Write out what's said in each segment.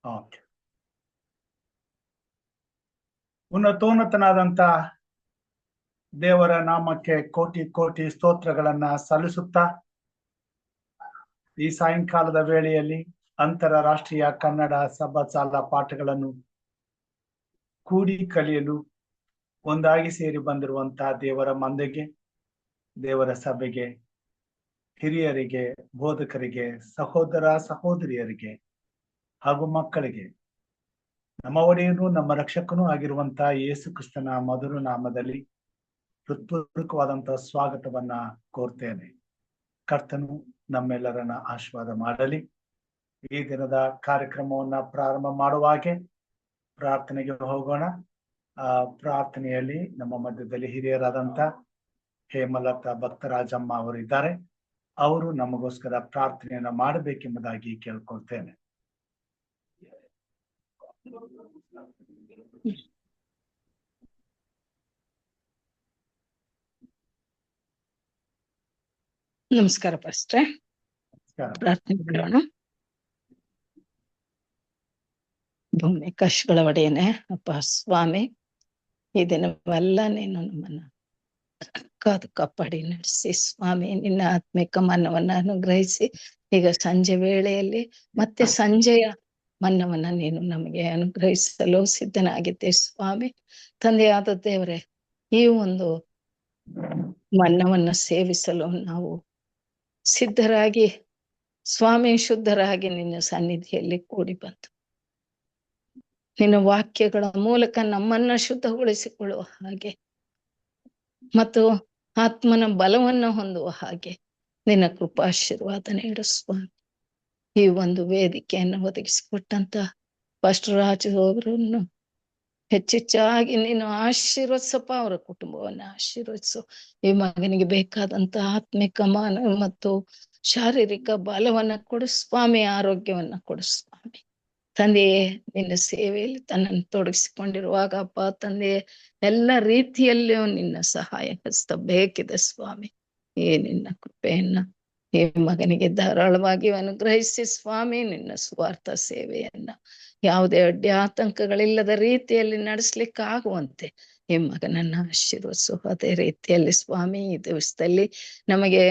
Okay. ಉನ್ನತೋನ್ನತನಾದಂತ ದೇವರ ನಾಮಕ್ಕೆ ಕೋಟಿ ಕೋಟಿ ಸ್ತೋತ್ರಗಳನ್ನ ಸಲ್ಲಿಸುತ್ತಾ ಈ ಸಾಯಂಕಾಲದ ವೇಳೆಯಲ್ಲಿ ಅಂತಾರಾಷ್ಟ್ರೀಯ ಕನ್ನಡ ಸಭಾಸಾಲ ಪಾಠಗಳನ್ನು ಕೂಡಿ ಕಲಿಯಲು ಒಂದಾಗಿ ಸೇರಿ ಬಂದಿರುವಂತಹ ದೇವರ ಮಂದೆಗೆ, ದೇವರ ಸಭೆಗೆ, ಹಿರಿಯರಿಗೆ, ಬೋಧಕರಿಗೆ, ಸಹೋದರ ಸಹೋದರಿಯರಿಗೆ ಹಾಗೂ ಮಕ್ಕಳಿಗೆ ನಮ್ಮ ಒಡೆಯನು ನಮ್ಮ ರಕ್ಷಕನೂ ಆಗಿರುವಂತಹ ಯೇಸು ಕ್ರಿಸ್ತನ ಮಧುರ ನಾಮದಲ್ಲಿ ಹೃತ್ಪೂರ್ವಕವಾದಂತಹ ಸ್ವಾಗತವನ್ನ ಕೋರ್ತೇನೆ. ಕರ್ತನು ನಮ್ಮೆಲ್ಲರನ್ನ ಆಶೀರ್ವಾದ ಮಾಡಲಿ. ಈ ದಿನದ ಕಾರ್ಯಕ್ರಮವನ್ನ ಪ್ರಾರಂಭ ಮಾಡುವಾಗೆ ಪ್ರಾರ್ಥನೆಗೆ ಹೋಗೋಣ. ಪ್ರಾರ್ಥನೆಯಲ್ಲಿ ನಮ್ಮ ಮಧ್ಯದಲ್ಲಿ ಹಿರಿಯರಾದಂತ ಹೇಮಲತಾ ಭಕ್ತರಾಜಮ್ಮ ಅವರು ಇದ್ದಾರೆ. ಅವರು ನಮಗೋಸ್ಕರ ಪ್ರಾರ್ಥನೆಯನ್ನ ಮಾಡಬೇಕೆಂಬುದಾಗಿ ಕೇಳ್ಕೊಳ್ತೇನೆ. ನಮಸ್ಕಾರ ಪಾಸ್ಟ್ರೆ. ಪ್ರಾರ್ಥನೆ ಮಾಡೋಣ. ಭೂಮಿ ಕಷ್ಟಗಳ ಒಡೆಯನೆ ಅಪ್ಪ ಸ್ವಾಮಿ, ಈ ದಿನವೆಲ್ಲ ನೀನು ನಮ್ಮನ್ನ ಕಾದು ಕಾಪಾಡಿ ನಡೆಸಿ ಸ್ವಾಮಿ, ನಿನ್ನ ಆತ್ಮಿಕ ಮನ್ನವನ್ನ ಅನುಗ್ರಹಿಸಿ ಈಗ ಸಂಜೆ ವೇಳೆಯಲ್ಲಿ ಮತ್ತೆ ಸಂಜೆಯ ಮನ್ನವನ್ನ ನೀನು ನಮಗೆ ಅನುಗ್ರಹಿಸಲು ಸಿದ್ಧನಾಗಿದ್ದೆ ಸ್ವಾಮಿ. ತಂದೆಯಾದ ದೇವರೇ, ಈ ಒಂದು ಮನ್ನವನ್ನ ಸೇವಿಸಲು ನಾವು ಸಿದ್ಧರಾಗಿ ಸ್ವಾಮಿ ಶುದ್ಧರಾಗಿ ನಿನ್ನ ಸನ್ನಿಧಿಯಲ್ಲಿ ಕೂಡಿ ಬಂತು ನಿನ್ನ ವಾಕ್ಯಗಳ ಮೂಲಕ ನಮ್ಮನ್ನ ಶುದ್ಧಗೊಳಿಸಿಕೊಳ್ಳುವ ಹಾಗೆ ಮತ್ತು ಆತ್ಮನ ಬಲವನ್ನು ಹೊಂದುವ ಹಾಗೆ ನಿನ್ನ ಕೃಪಾಶೀರ್ವಾದ ನೀಡು ಸ್ವಾಮಿ. ಈ ಒಂದು ವೇದಿಕೆಯನ್ನು ಒದಗಿಸಿಕೊಟ್ಟಂತ ಪಾಸ್ಟರ್ ರಾಜು ಅವರನ್ನು ಹೆಚ್ಚೆಚ್ಚಾಗಿ ನೀನು ಆಶೀರ್ವದಿಸಪ್ಪ. ಅವರ ಕುಟುಂಬವನ್ನ ಆಶೀರ್ವದಿಸು. ಈ ಮಗನಿಗೆ ಬೇಕಾದಂತ ಆತ್ಮಿಕ ಮಾನವ ಮತ್ತು ಶಾರೀರಿಕ ಬಲವನ್ನ ಕೊಡು ಸ್ವಾಮಿ, ಆರೋಗ್ಯವನ್ನ ಕೊಡು ಸ್ವಾಮಿ. ತಂದೆಯೇ, ನಿನ್ನ ಸೇವೆಯಲ್ಲಿ ತನ್ನನ್ನು ತೊಡಗಿಸಿಕೊಂಡಿರುವಾಗ ಅಪ್ಪ ತಂದೆಯೇ, ಎಲ್ಲ ರೀತಿಯಲ್ಲಿಯೂ ನಿನ್ನ ಸಹಾಯ ಹಸ್ತ ಬೇಕಿದೆ ಸ್ವಾಮಿ. ಈ ನಿನ್ನ ಕೃಪೆಯನ್ನ ಈ ಮಗನಿಗೆ ಧಾರಾಳವಾಗಿ ಅನುಗ್ರಹಿಸಿ ಸ್ವಾಮಿ. ನಿನ್ನ ಸ್ವಾರ್ಥ ಸೇವೆಯನ್ನ ಯಾವುದೇ ಅಡ್ಡಿ ಆತಂಕಗಳಿಲ್ಲದ ರೀತಿಯಲ್ಲಿ ನಡೆಸ್ಲಿಕ್ಕಾಗುವಂತೆ ಈ ಮಗನನ್ನ ಆಶೀರ್ವದಿಸು. ಅದೇ ರೀತಿಯಲ್ಲಿ ಸ್ವಾಮಿ, ಈ ದಿವಸದಲ್ಲಿ ನಮಗೆ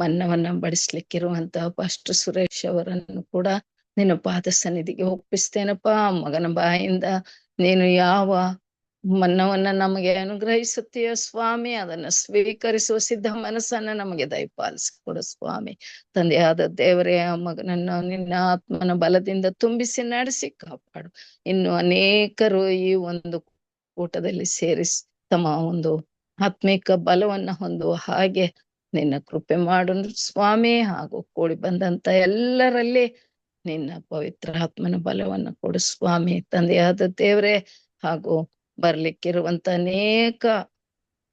ಮನ್ನವನ್ನ ಬಡಿಸ್ಲಿಕ್ಕಿರುವಂತಹ ಪಾಸ್ಟರ್ ಸುರೇಶ್ ಅವರನ್ನು ಕೂಡ ನಿನ್ನ ಪಾದ ಸನ್ನಿಧಿಗೆ ಒಪ್ಪಿಸ್ತೇನಪ್ಪ. ಮಗನ ಬಾಯಿಂದ ನೀನು ಯಾವ ಮನ್ನವನ್ನ ನಮಗೆ ಅನುಗ್ರಹಿಸುತ್ತೀಯೋ ಸ್ವಾಮಿ, ಅದನ್ನ ಸ್ವೀಕರಿಸುವ ಸಿದ್ಧ ಮನಸ್ಸನ್ನ ನಮಗೆ ದಯಪಾಲಿಸಿಕೊಡು ಸ್ವಾಮಿ. ತಂದೆಯಾದ ದೇವರೇ, ಆ ಮಗನನ್ನು ನಿನ್ನ ಆತ್ಮನ ಬಲದಿಂದ ತುಂಬಿಸಿ ನಡೆಸಿ ಕಾಪಾಡು. ಇನ್ನು ಅನೇಕರು ಈ ಒಂದು ಕೂಟದಲ್ಲಿ ಸೇರಿಸಿ ತಮ್ಮ ಒಂದು ಆತ್ಮಿಕ ಬಲವನ್ನ ಹೊಂದುವ ಹಾಗೆ ನಿನ್ನ ಕೃಪೆ ಮಾಡು ಸ್ವಾಮಿ. ಹಾಗೂ ಕೂಡಿ ಬಂದಂತ ಎಲ್ಲರಲ್ಲಿ ನಿನ್ನ ಪವಿತ್ರ ಆತ್ಮನ ಬಲವನ್ನ ಕೊಡು ಸ್ವಾಮಿ. ತಂದೆಯಾದ ದೇವರೇ, ಹಾಗೂ ಬರ್ಲಿಕ್ಕಿರುವಂತ ಅನೇಕ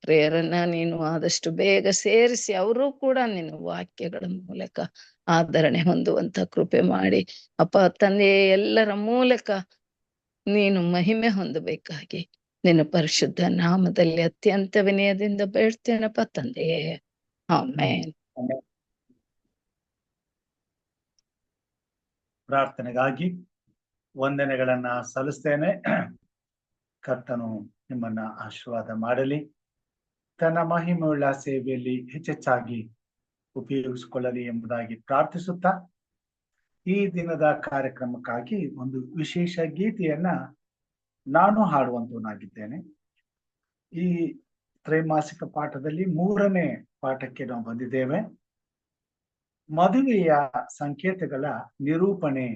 ಪ್ರೇಯರನ್ನ ನೀನು ಆದಷ್ಟು ಬೇಗ ಸೇರಿಸಿ ಅವರು ಕೂಡ ನಿನ್ನ ವಾಕ್ಯಗಳ ಮೂಲಕ ಆಧರಣೆ ಹೊಂದುವಂತ ಕೃಪೆ ಮಾಡಿ ಅಪ್ಪ ತಂದೆ, ಎಲ್ಲರ ಮೂಲಕ ನೀನು ಮಹಿಮೆ ಹೊಂದಬೇಕಾಗಿ ನಿನ್ನ ಪರಿಶುದ್ಧ ನಾಮದಲ್ಲಿ ಅತ್ಯಂತ ವಿನಯದಿಂದ ಬೇಡ್ತೇನಪ್ಪ ತಂದೆಯೇ, ಆಮೆನ್. ಪ್ರಾರ್ಥನೆಗಾಗಿ ವಂದನೆಗಳನ್ನ ಸಲ್ಲಿಸ್ತೇನೆ. ಕರ್ತನು ನಿಮ್ಮನ್ನ ಆಶೀರ್ವಾದ ಮಾಡಲಿ. ತನ್ನ ಮಹಿಮೆಯುಳ್ಳ ಸೇವೆಯಲ್ಲಿ ಹೆಚ್ಚೆಚ್ಚಾಗಿ ಉಪಯೋಗಿಸಿಕೊಳ್ಳಲಿ ಎಂಬುದಾಗಿ ಪ್ರಾರ್ಥಿಸುತ್ತಾ ಈ ದಿನದ ಕಾರ್ಯಕ್ರಮಕ್ಕಾಗಿ ಒಂದು ವಿಶೇಷ ಗೀತೆಯನ್ನ ನಾನು ಹಾಡುವಂತವನಾಗಿದ್ದೇನೆ. ಈ ತ್ರೈಮಾಸಿಕ ಪಾಠದಲ್ಲಿ 3ನೇ ಪಾಠಕ್ಕೆ ನಾವು ಬಂದಿದ್ದೇವೆ. ಮದುವೆಯ ಸಂಕೇತಗಳ ನಿರೂಪಣೆ.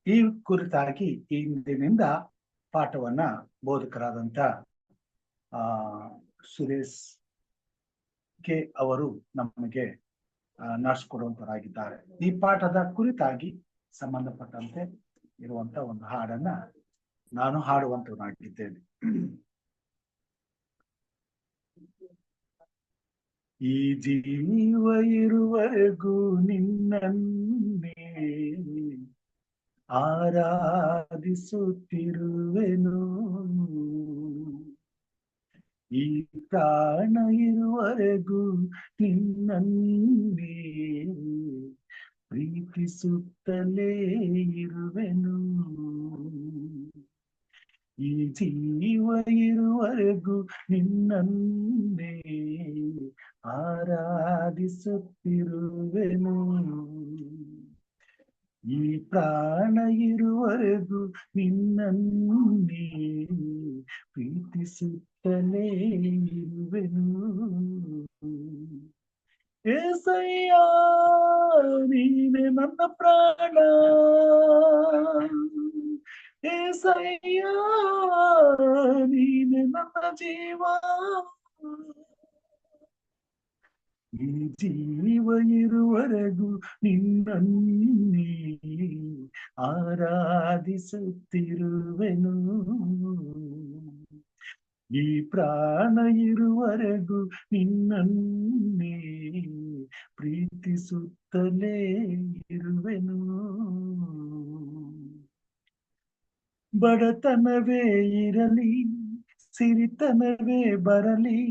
ಈ ಕುರಿತಾಗಿ ಇಂದಿನಿಂದ ಪಾಠವನ್ನ ಬೋಧಕರಾದಂತ ಸುರೇಶ್ ಕೆ ಅವರು ನಮಗೆ ನಡೆಸ್ಕೊಡುವಂತರಾಗಿದ್ದಾರೆ. ಈ ಪಾಠದ ಕುರಿತಾಗಿ ಸಂಬಂಧಪಟ್ಟಂತೆ ಇರುವಂತ ಒಂದು ಹಾಡನ್ನ ನಾನು ಹಾಡುವಂತನಾಗಿದ್ದೇನೆ. ಈ ಜೀವ ಇರುವರೆಗೂ ನಿನ್ನನ್ನೇ ಆರಾಧಿಸುತ್ತಿರುವೆನು, ಈ ಪ್ರಾಣ ಇರುವರೆಗೂ ನಿನ್ನನ್ನೇ ಪ್ರೀತಿಸುತ್ತಲೇ ಇರುವೆನು, ಈ ಜೀವ ಇರುವರೆಗೂ ನಿನ್ನನ್ನೇ ಆರಾಧಿಸುತ್ತಿರುವೆನು, ಈ ಪ್ರಾಣ ಇರುವರೆಗೂ ನಿನ್ನನ್ನೇ ಪ್ರೀತಿಸುತ್ತಲೇ ಇರುವೆನು. ಏಸಯ್ಯ ನೀನೆ ನನ್ನ ಪ್ರಾಣ, ಏಸಯ್ಯ ನೀನೆ ನನ್ನ ಜೀವ, ಈ ಜೀವ ಇರುವರೆಗೂ ನಿನ್ನನ್ನೇ ಆರಾಧಿಸುತ್ತಿರುವೆನು, ಈ ಪ್ರಾಣ ಇರುವರೆಗೂ ನಿನ್ನನ್ನೇ ಪ್ರೀತಿಸುತ್ತಲೇ ಇರುವೆನು. ಬಡತನವೇ ಇರಲಿ ಸಿರಿತನವೇ ಬರಲಿ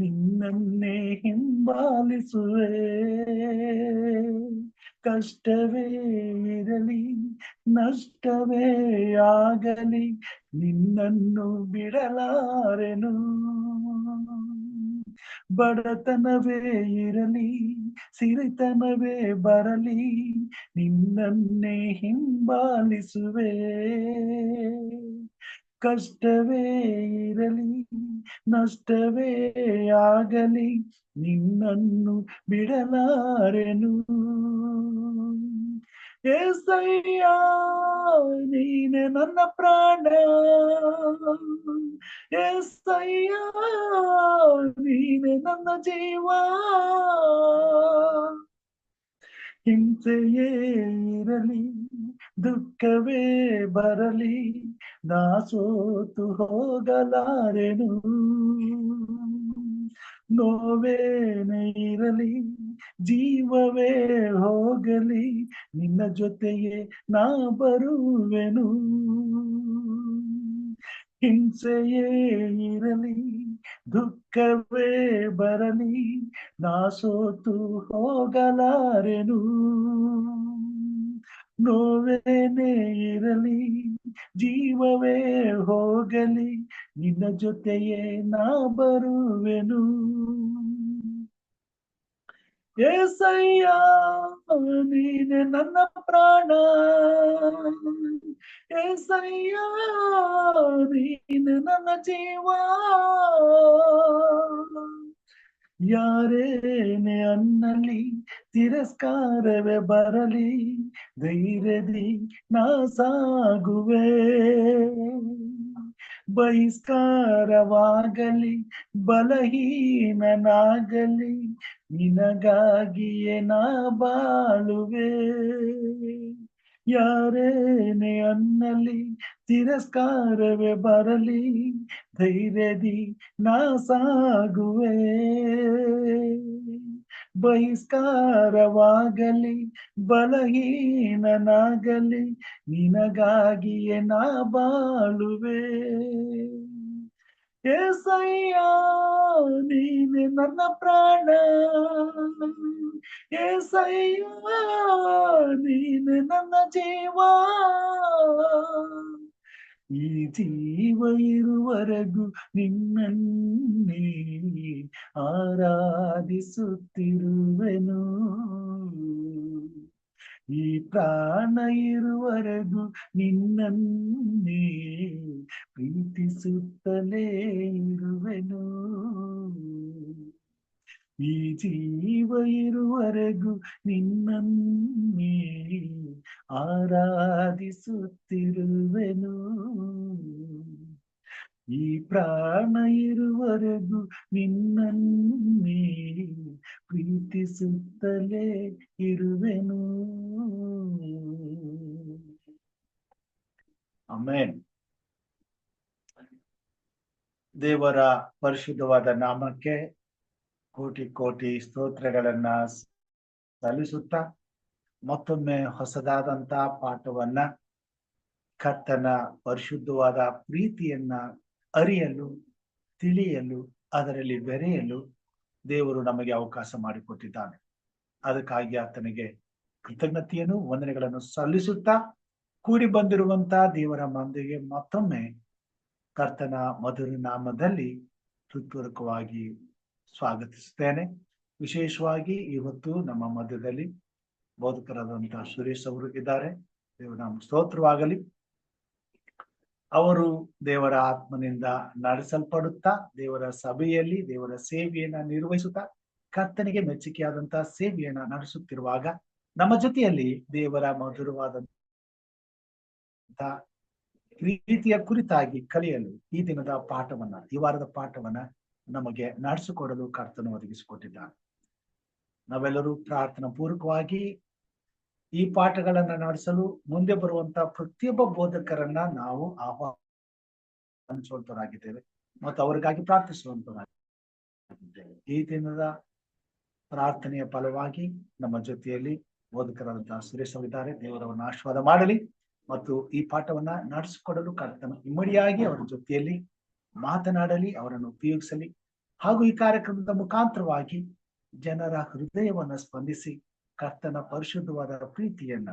ನಿನ್ನನ್ನೇ ಹಿಂಬಾಲಿಸುವೆ, ಕಷ್ಟವೇ ಇರಲಿ ನಷ್ಟವೇ ಆಗಲಿ ನಿನ್ನನ್ನು ಬಿಡಲಾರೆನು, ಬಡತನವೇ ಇರಲಿ ಸಿರಿತನವೇ ಬರಲಿ ನಿನ್ನನ್ನೇ ಹಿಂಬಾಲಿಸುವೆ, ಕಷ್ಟವೇ ಇರಲಿ ನಷ್ಟವೇ ಆಗಲಿ ನಿನ್ನನ್ನು ಬಿಡಲಾರೆನು. ಏಸಯ್ಯ ನೀನೆ ನನ್ನ ಪ್ರಾಣ, ಏಸಯ್ಯ ನೀನೆ ನನ್ನ ಜೀವ, ಹಿಂಸೆಯೇ ಇರಲಿ ದುಃಖವೇ ಬರಲಿ ನಾ ಸೋತು ಹೋಗಲಾರೆನು, ನೋವೇನೇ ಇರಲಿ ಜೀವವೇ ಹೋಗಲಿ ನಿನ್ನ ಜೊತೆಗೆ ನಾ ಬರುವೆನು, ಹಿಂಸೆಯೇ ಇರಲಿ ದುಃಖವೇ ಬರಲಿ ನಾ ಸೋತು ಹೋಗಲಾರೆನು, ನೋವೇನೇ ಇರಲಿ ಜೀವವೇ ಹೋಗಲಿ ನಿನ್ನ ಜೊತೆಯೇ ನಾ ಬರುವೆನು. ಏಸಯ್ಯ ನೀನೆ ನನ್ನ ಪ್ರಾಣ, ಏಸಯ್ಯ ನೀನೆ ನನ್ನ ಜೀವ, ಯಾರೇನೆ ಅನ್ನಲಿ ತಿರಸ್ಕಾರವೇ ಬರಲಿ ಧೈರ್ಯದಿ ನಾ ಸಾಗುವೆ, ಬಹಿಷ್ಕಾರವಾಗಲಿ ಬಲಹೀನನಾಗಲಿ ನಿನಗಾಗಿಯೇ ನಾ ಬಾಳುವೆ, ಯಾರೇನೆ ಅನ್ನಲಿ ತಿರಸ್ಕಾರವೇ ಬರಲಿ ಧೈರ್ಯದಿ ನಾ ಸಾಗುವೆ, ಬಹಿಷ್ಕಾರವಾಗಲಿ ಬಲಹೀನನಾಗಲಿ ನಿನಗಾಗಿಯೇ ನಾ ಬಾಳುವೆ. ಏಸಯ್ಯ ನೀನೆ ನನ್ನ ಪ್ರಾಣ, ಏಸಯ್ಯ ನೀನೆ ನನ್ನ ಜೀವ, ಈ ಜೀವ ಇರುವರೆಗೂ ನಿನ್ನನ್ನೇ ಆರಾಧಿಸುತ್ತಿರುವೆನು, ಈ ಪ್ರಾಣ ಇರುವರೆಗೂ ನಿನ್ನನ್ನೇ ಪ್ರೀತಿಸುತ್ತಲೇ ಇರುವೆನು. ಈ ಜೀವ ಇರುವರೆಗೂ ನಿನ್ನನ್ನೇ ಆರಾಧಿಸುತ್ತಿರುವೆನು. ಈ ಪ್ರಾಣ ಇರುವರೆಗೂ ನಿನ್ನನ್ನೇ ಪ್ರೀತಿಸುತ್ತಲೇ ಇರುವೆನು. ಆಮೆನ್. ದೇವರ ಪರಿಶುದ್ಧವಾದ ನಾಮಕ್ಕೆ ಕೋಟಿ ಕೋಟಿ ಸ್ತೋತ್ರಗಳನ್ನ ಸಲ್ಲಿಸುತ್ತಾ ಮತ್ತೊಮ್ಮೆ ಹೊಸದಾದಂತ ಪಾಠವನ್ನ, ಕರ್ತನ ಪರಿಶುದ್ಧವಾದ ಪ್ರೀತಿಯನ್ನ ಅರಿಯಲು, ತಿಳಿಯಲು, ಅದರಲ್ಲಿ ಬೆರೆಯಲು ದೇವರು ನಮಗೆ ಅವಕಾಶ ಮಾಡಿಕೊಟ್ಟಿದ್ದಾನೆ. ಅದಕ್ಕಾಗಿ ಆತನಿಗೆ ಕೃತಜ್ಞತೆಯನ್ನು, ವಂದನೆಗಳನ್ನು ಸಲ್ಲಿಸುತ್ತಾ ಕೂಡಿ ಬಂದಿರುವಂತ ದೇವರ ಮಂದಿಗೆ ಮತ್ತೊಮ್ಮೆ ಕರ್ತನ ಮಧುರ ನಾಮದಲ್ಲಿ ಹೃತ್ಪೂರ್ವಕವಾಗಿ ಸ್ವಾಗತಿಸುತ್ತೇನೆ. ವಿಶೇಷವಾಗಿ ಇವತ್ತು ನಮ್ಮ ಮಧ್ಯದಲ್ಲಿ ಬೋಧಕರಾದಂತಹ ಸುರೇಶ್ ಅವರು ಇದ್ದಾರೆ. ದೇವರ ನಾಮ ಸ್ತೋತ್ರವಾಗಲಿ. ಅವರು ದೇವರ ಆತ್ಮನಿಂದ ನಡೆಸಲ್ಪಡುತ್ತಾ ದೇವರ ಸಭೆಯಲ್ಲಿ ದೇವರ ಸೇವೆಯನ್ನ ನಿರ್ವಹಿಸುತ್ತಾ ಕರ್ತನಿಗೆ ಮೆಚ್ಚುಗೆಯಾದಂತಹ ಸೇವೆಯನ್ನ ನಡೆಸುತ್ತಿರುವಾಗ ನಮ್ಮ ಜೊತೆಯಲ್ಲಿ ದೇವರ ಮಧುರವಾದಂತಹ ಪ್ರೀತಿಯ ಕುರಿತಾಗಿ ಕಲಿಯಲು ಈ ದಿನದ ಪಾಠವನ್ನ, ಈ ವಾರದ ಪಾಠವನ್ನ ನಮಗೆ ನಡೆಸಿಕೊಡಲು ಕರ್ತನು ಒದಗಿಸಿಕೊಟ್ಟಿದ್ದಾನೆ. ನಾವೆಲ್ಲರೂ ಪ್ರಾರ್ಥನಾ ಪೂರ್ವಕವಾಗಿ ಈ ಪಾಠಗಳನ್ನ ನಡೆಸಲು ಮುಂದೆ ಬರುವಂತಹ ಪ್ರತಿಯೊಬ್ಬ ಬೋಧಕರನ್ನ ನಾವು ಆಹ್ವಾನಿಸುವಂತರಾಗಿದ್ದೇವೆ ಮತ್ತು ಅವರಿಗಾಗಿ ಪ್ರಾರ್ಥಿಸುವಂತರಾಗಿದ್ದೇವೆ. ಈ ದಿನದ ಪ್ರಾರ್ಥನೆಯ ಫಲವಾಗಿ ನಮ್ಮ ಜೊತೆಯಲ್ಲಿ ಬೋಧಕರಾದಂತಹ ಸುರೇಶ್ ಅವರಿದ್ದಾರೆ. ದೇವರವನ್ನ ಆಶೀರ್ವಾದ ಮಾಡಲಿ ಮತ್ತು ಈ ಪಾಠವನ್ನ ನಡೆಸಿಕೊಡಲು ಕರ್ತನು ಇಮ್ಮಡಿಯಾಗಿ ಅವರ ಜೊತೆಯಲ್ಲಿ ಮಾತನಾಡಲಿ, ಅವರನ್ನು ಉಪಯೋಗಿಸಲಿ ಹಾಗೂ ಈ ಕಾರ್ಯಕ್ರಮದ ಮುಖಾಂತರವಾಗಿ ಜನರ ಹೃದಯವನ್ನ ಸ್ಪಂದಿಸಿ ಕರ್ತನ ಪರಿಶುದ್ಧವಾದ ಪ್ರೀತಿಯನ್ನ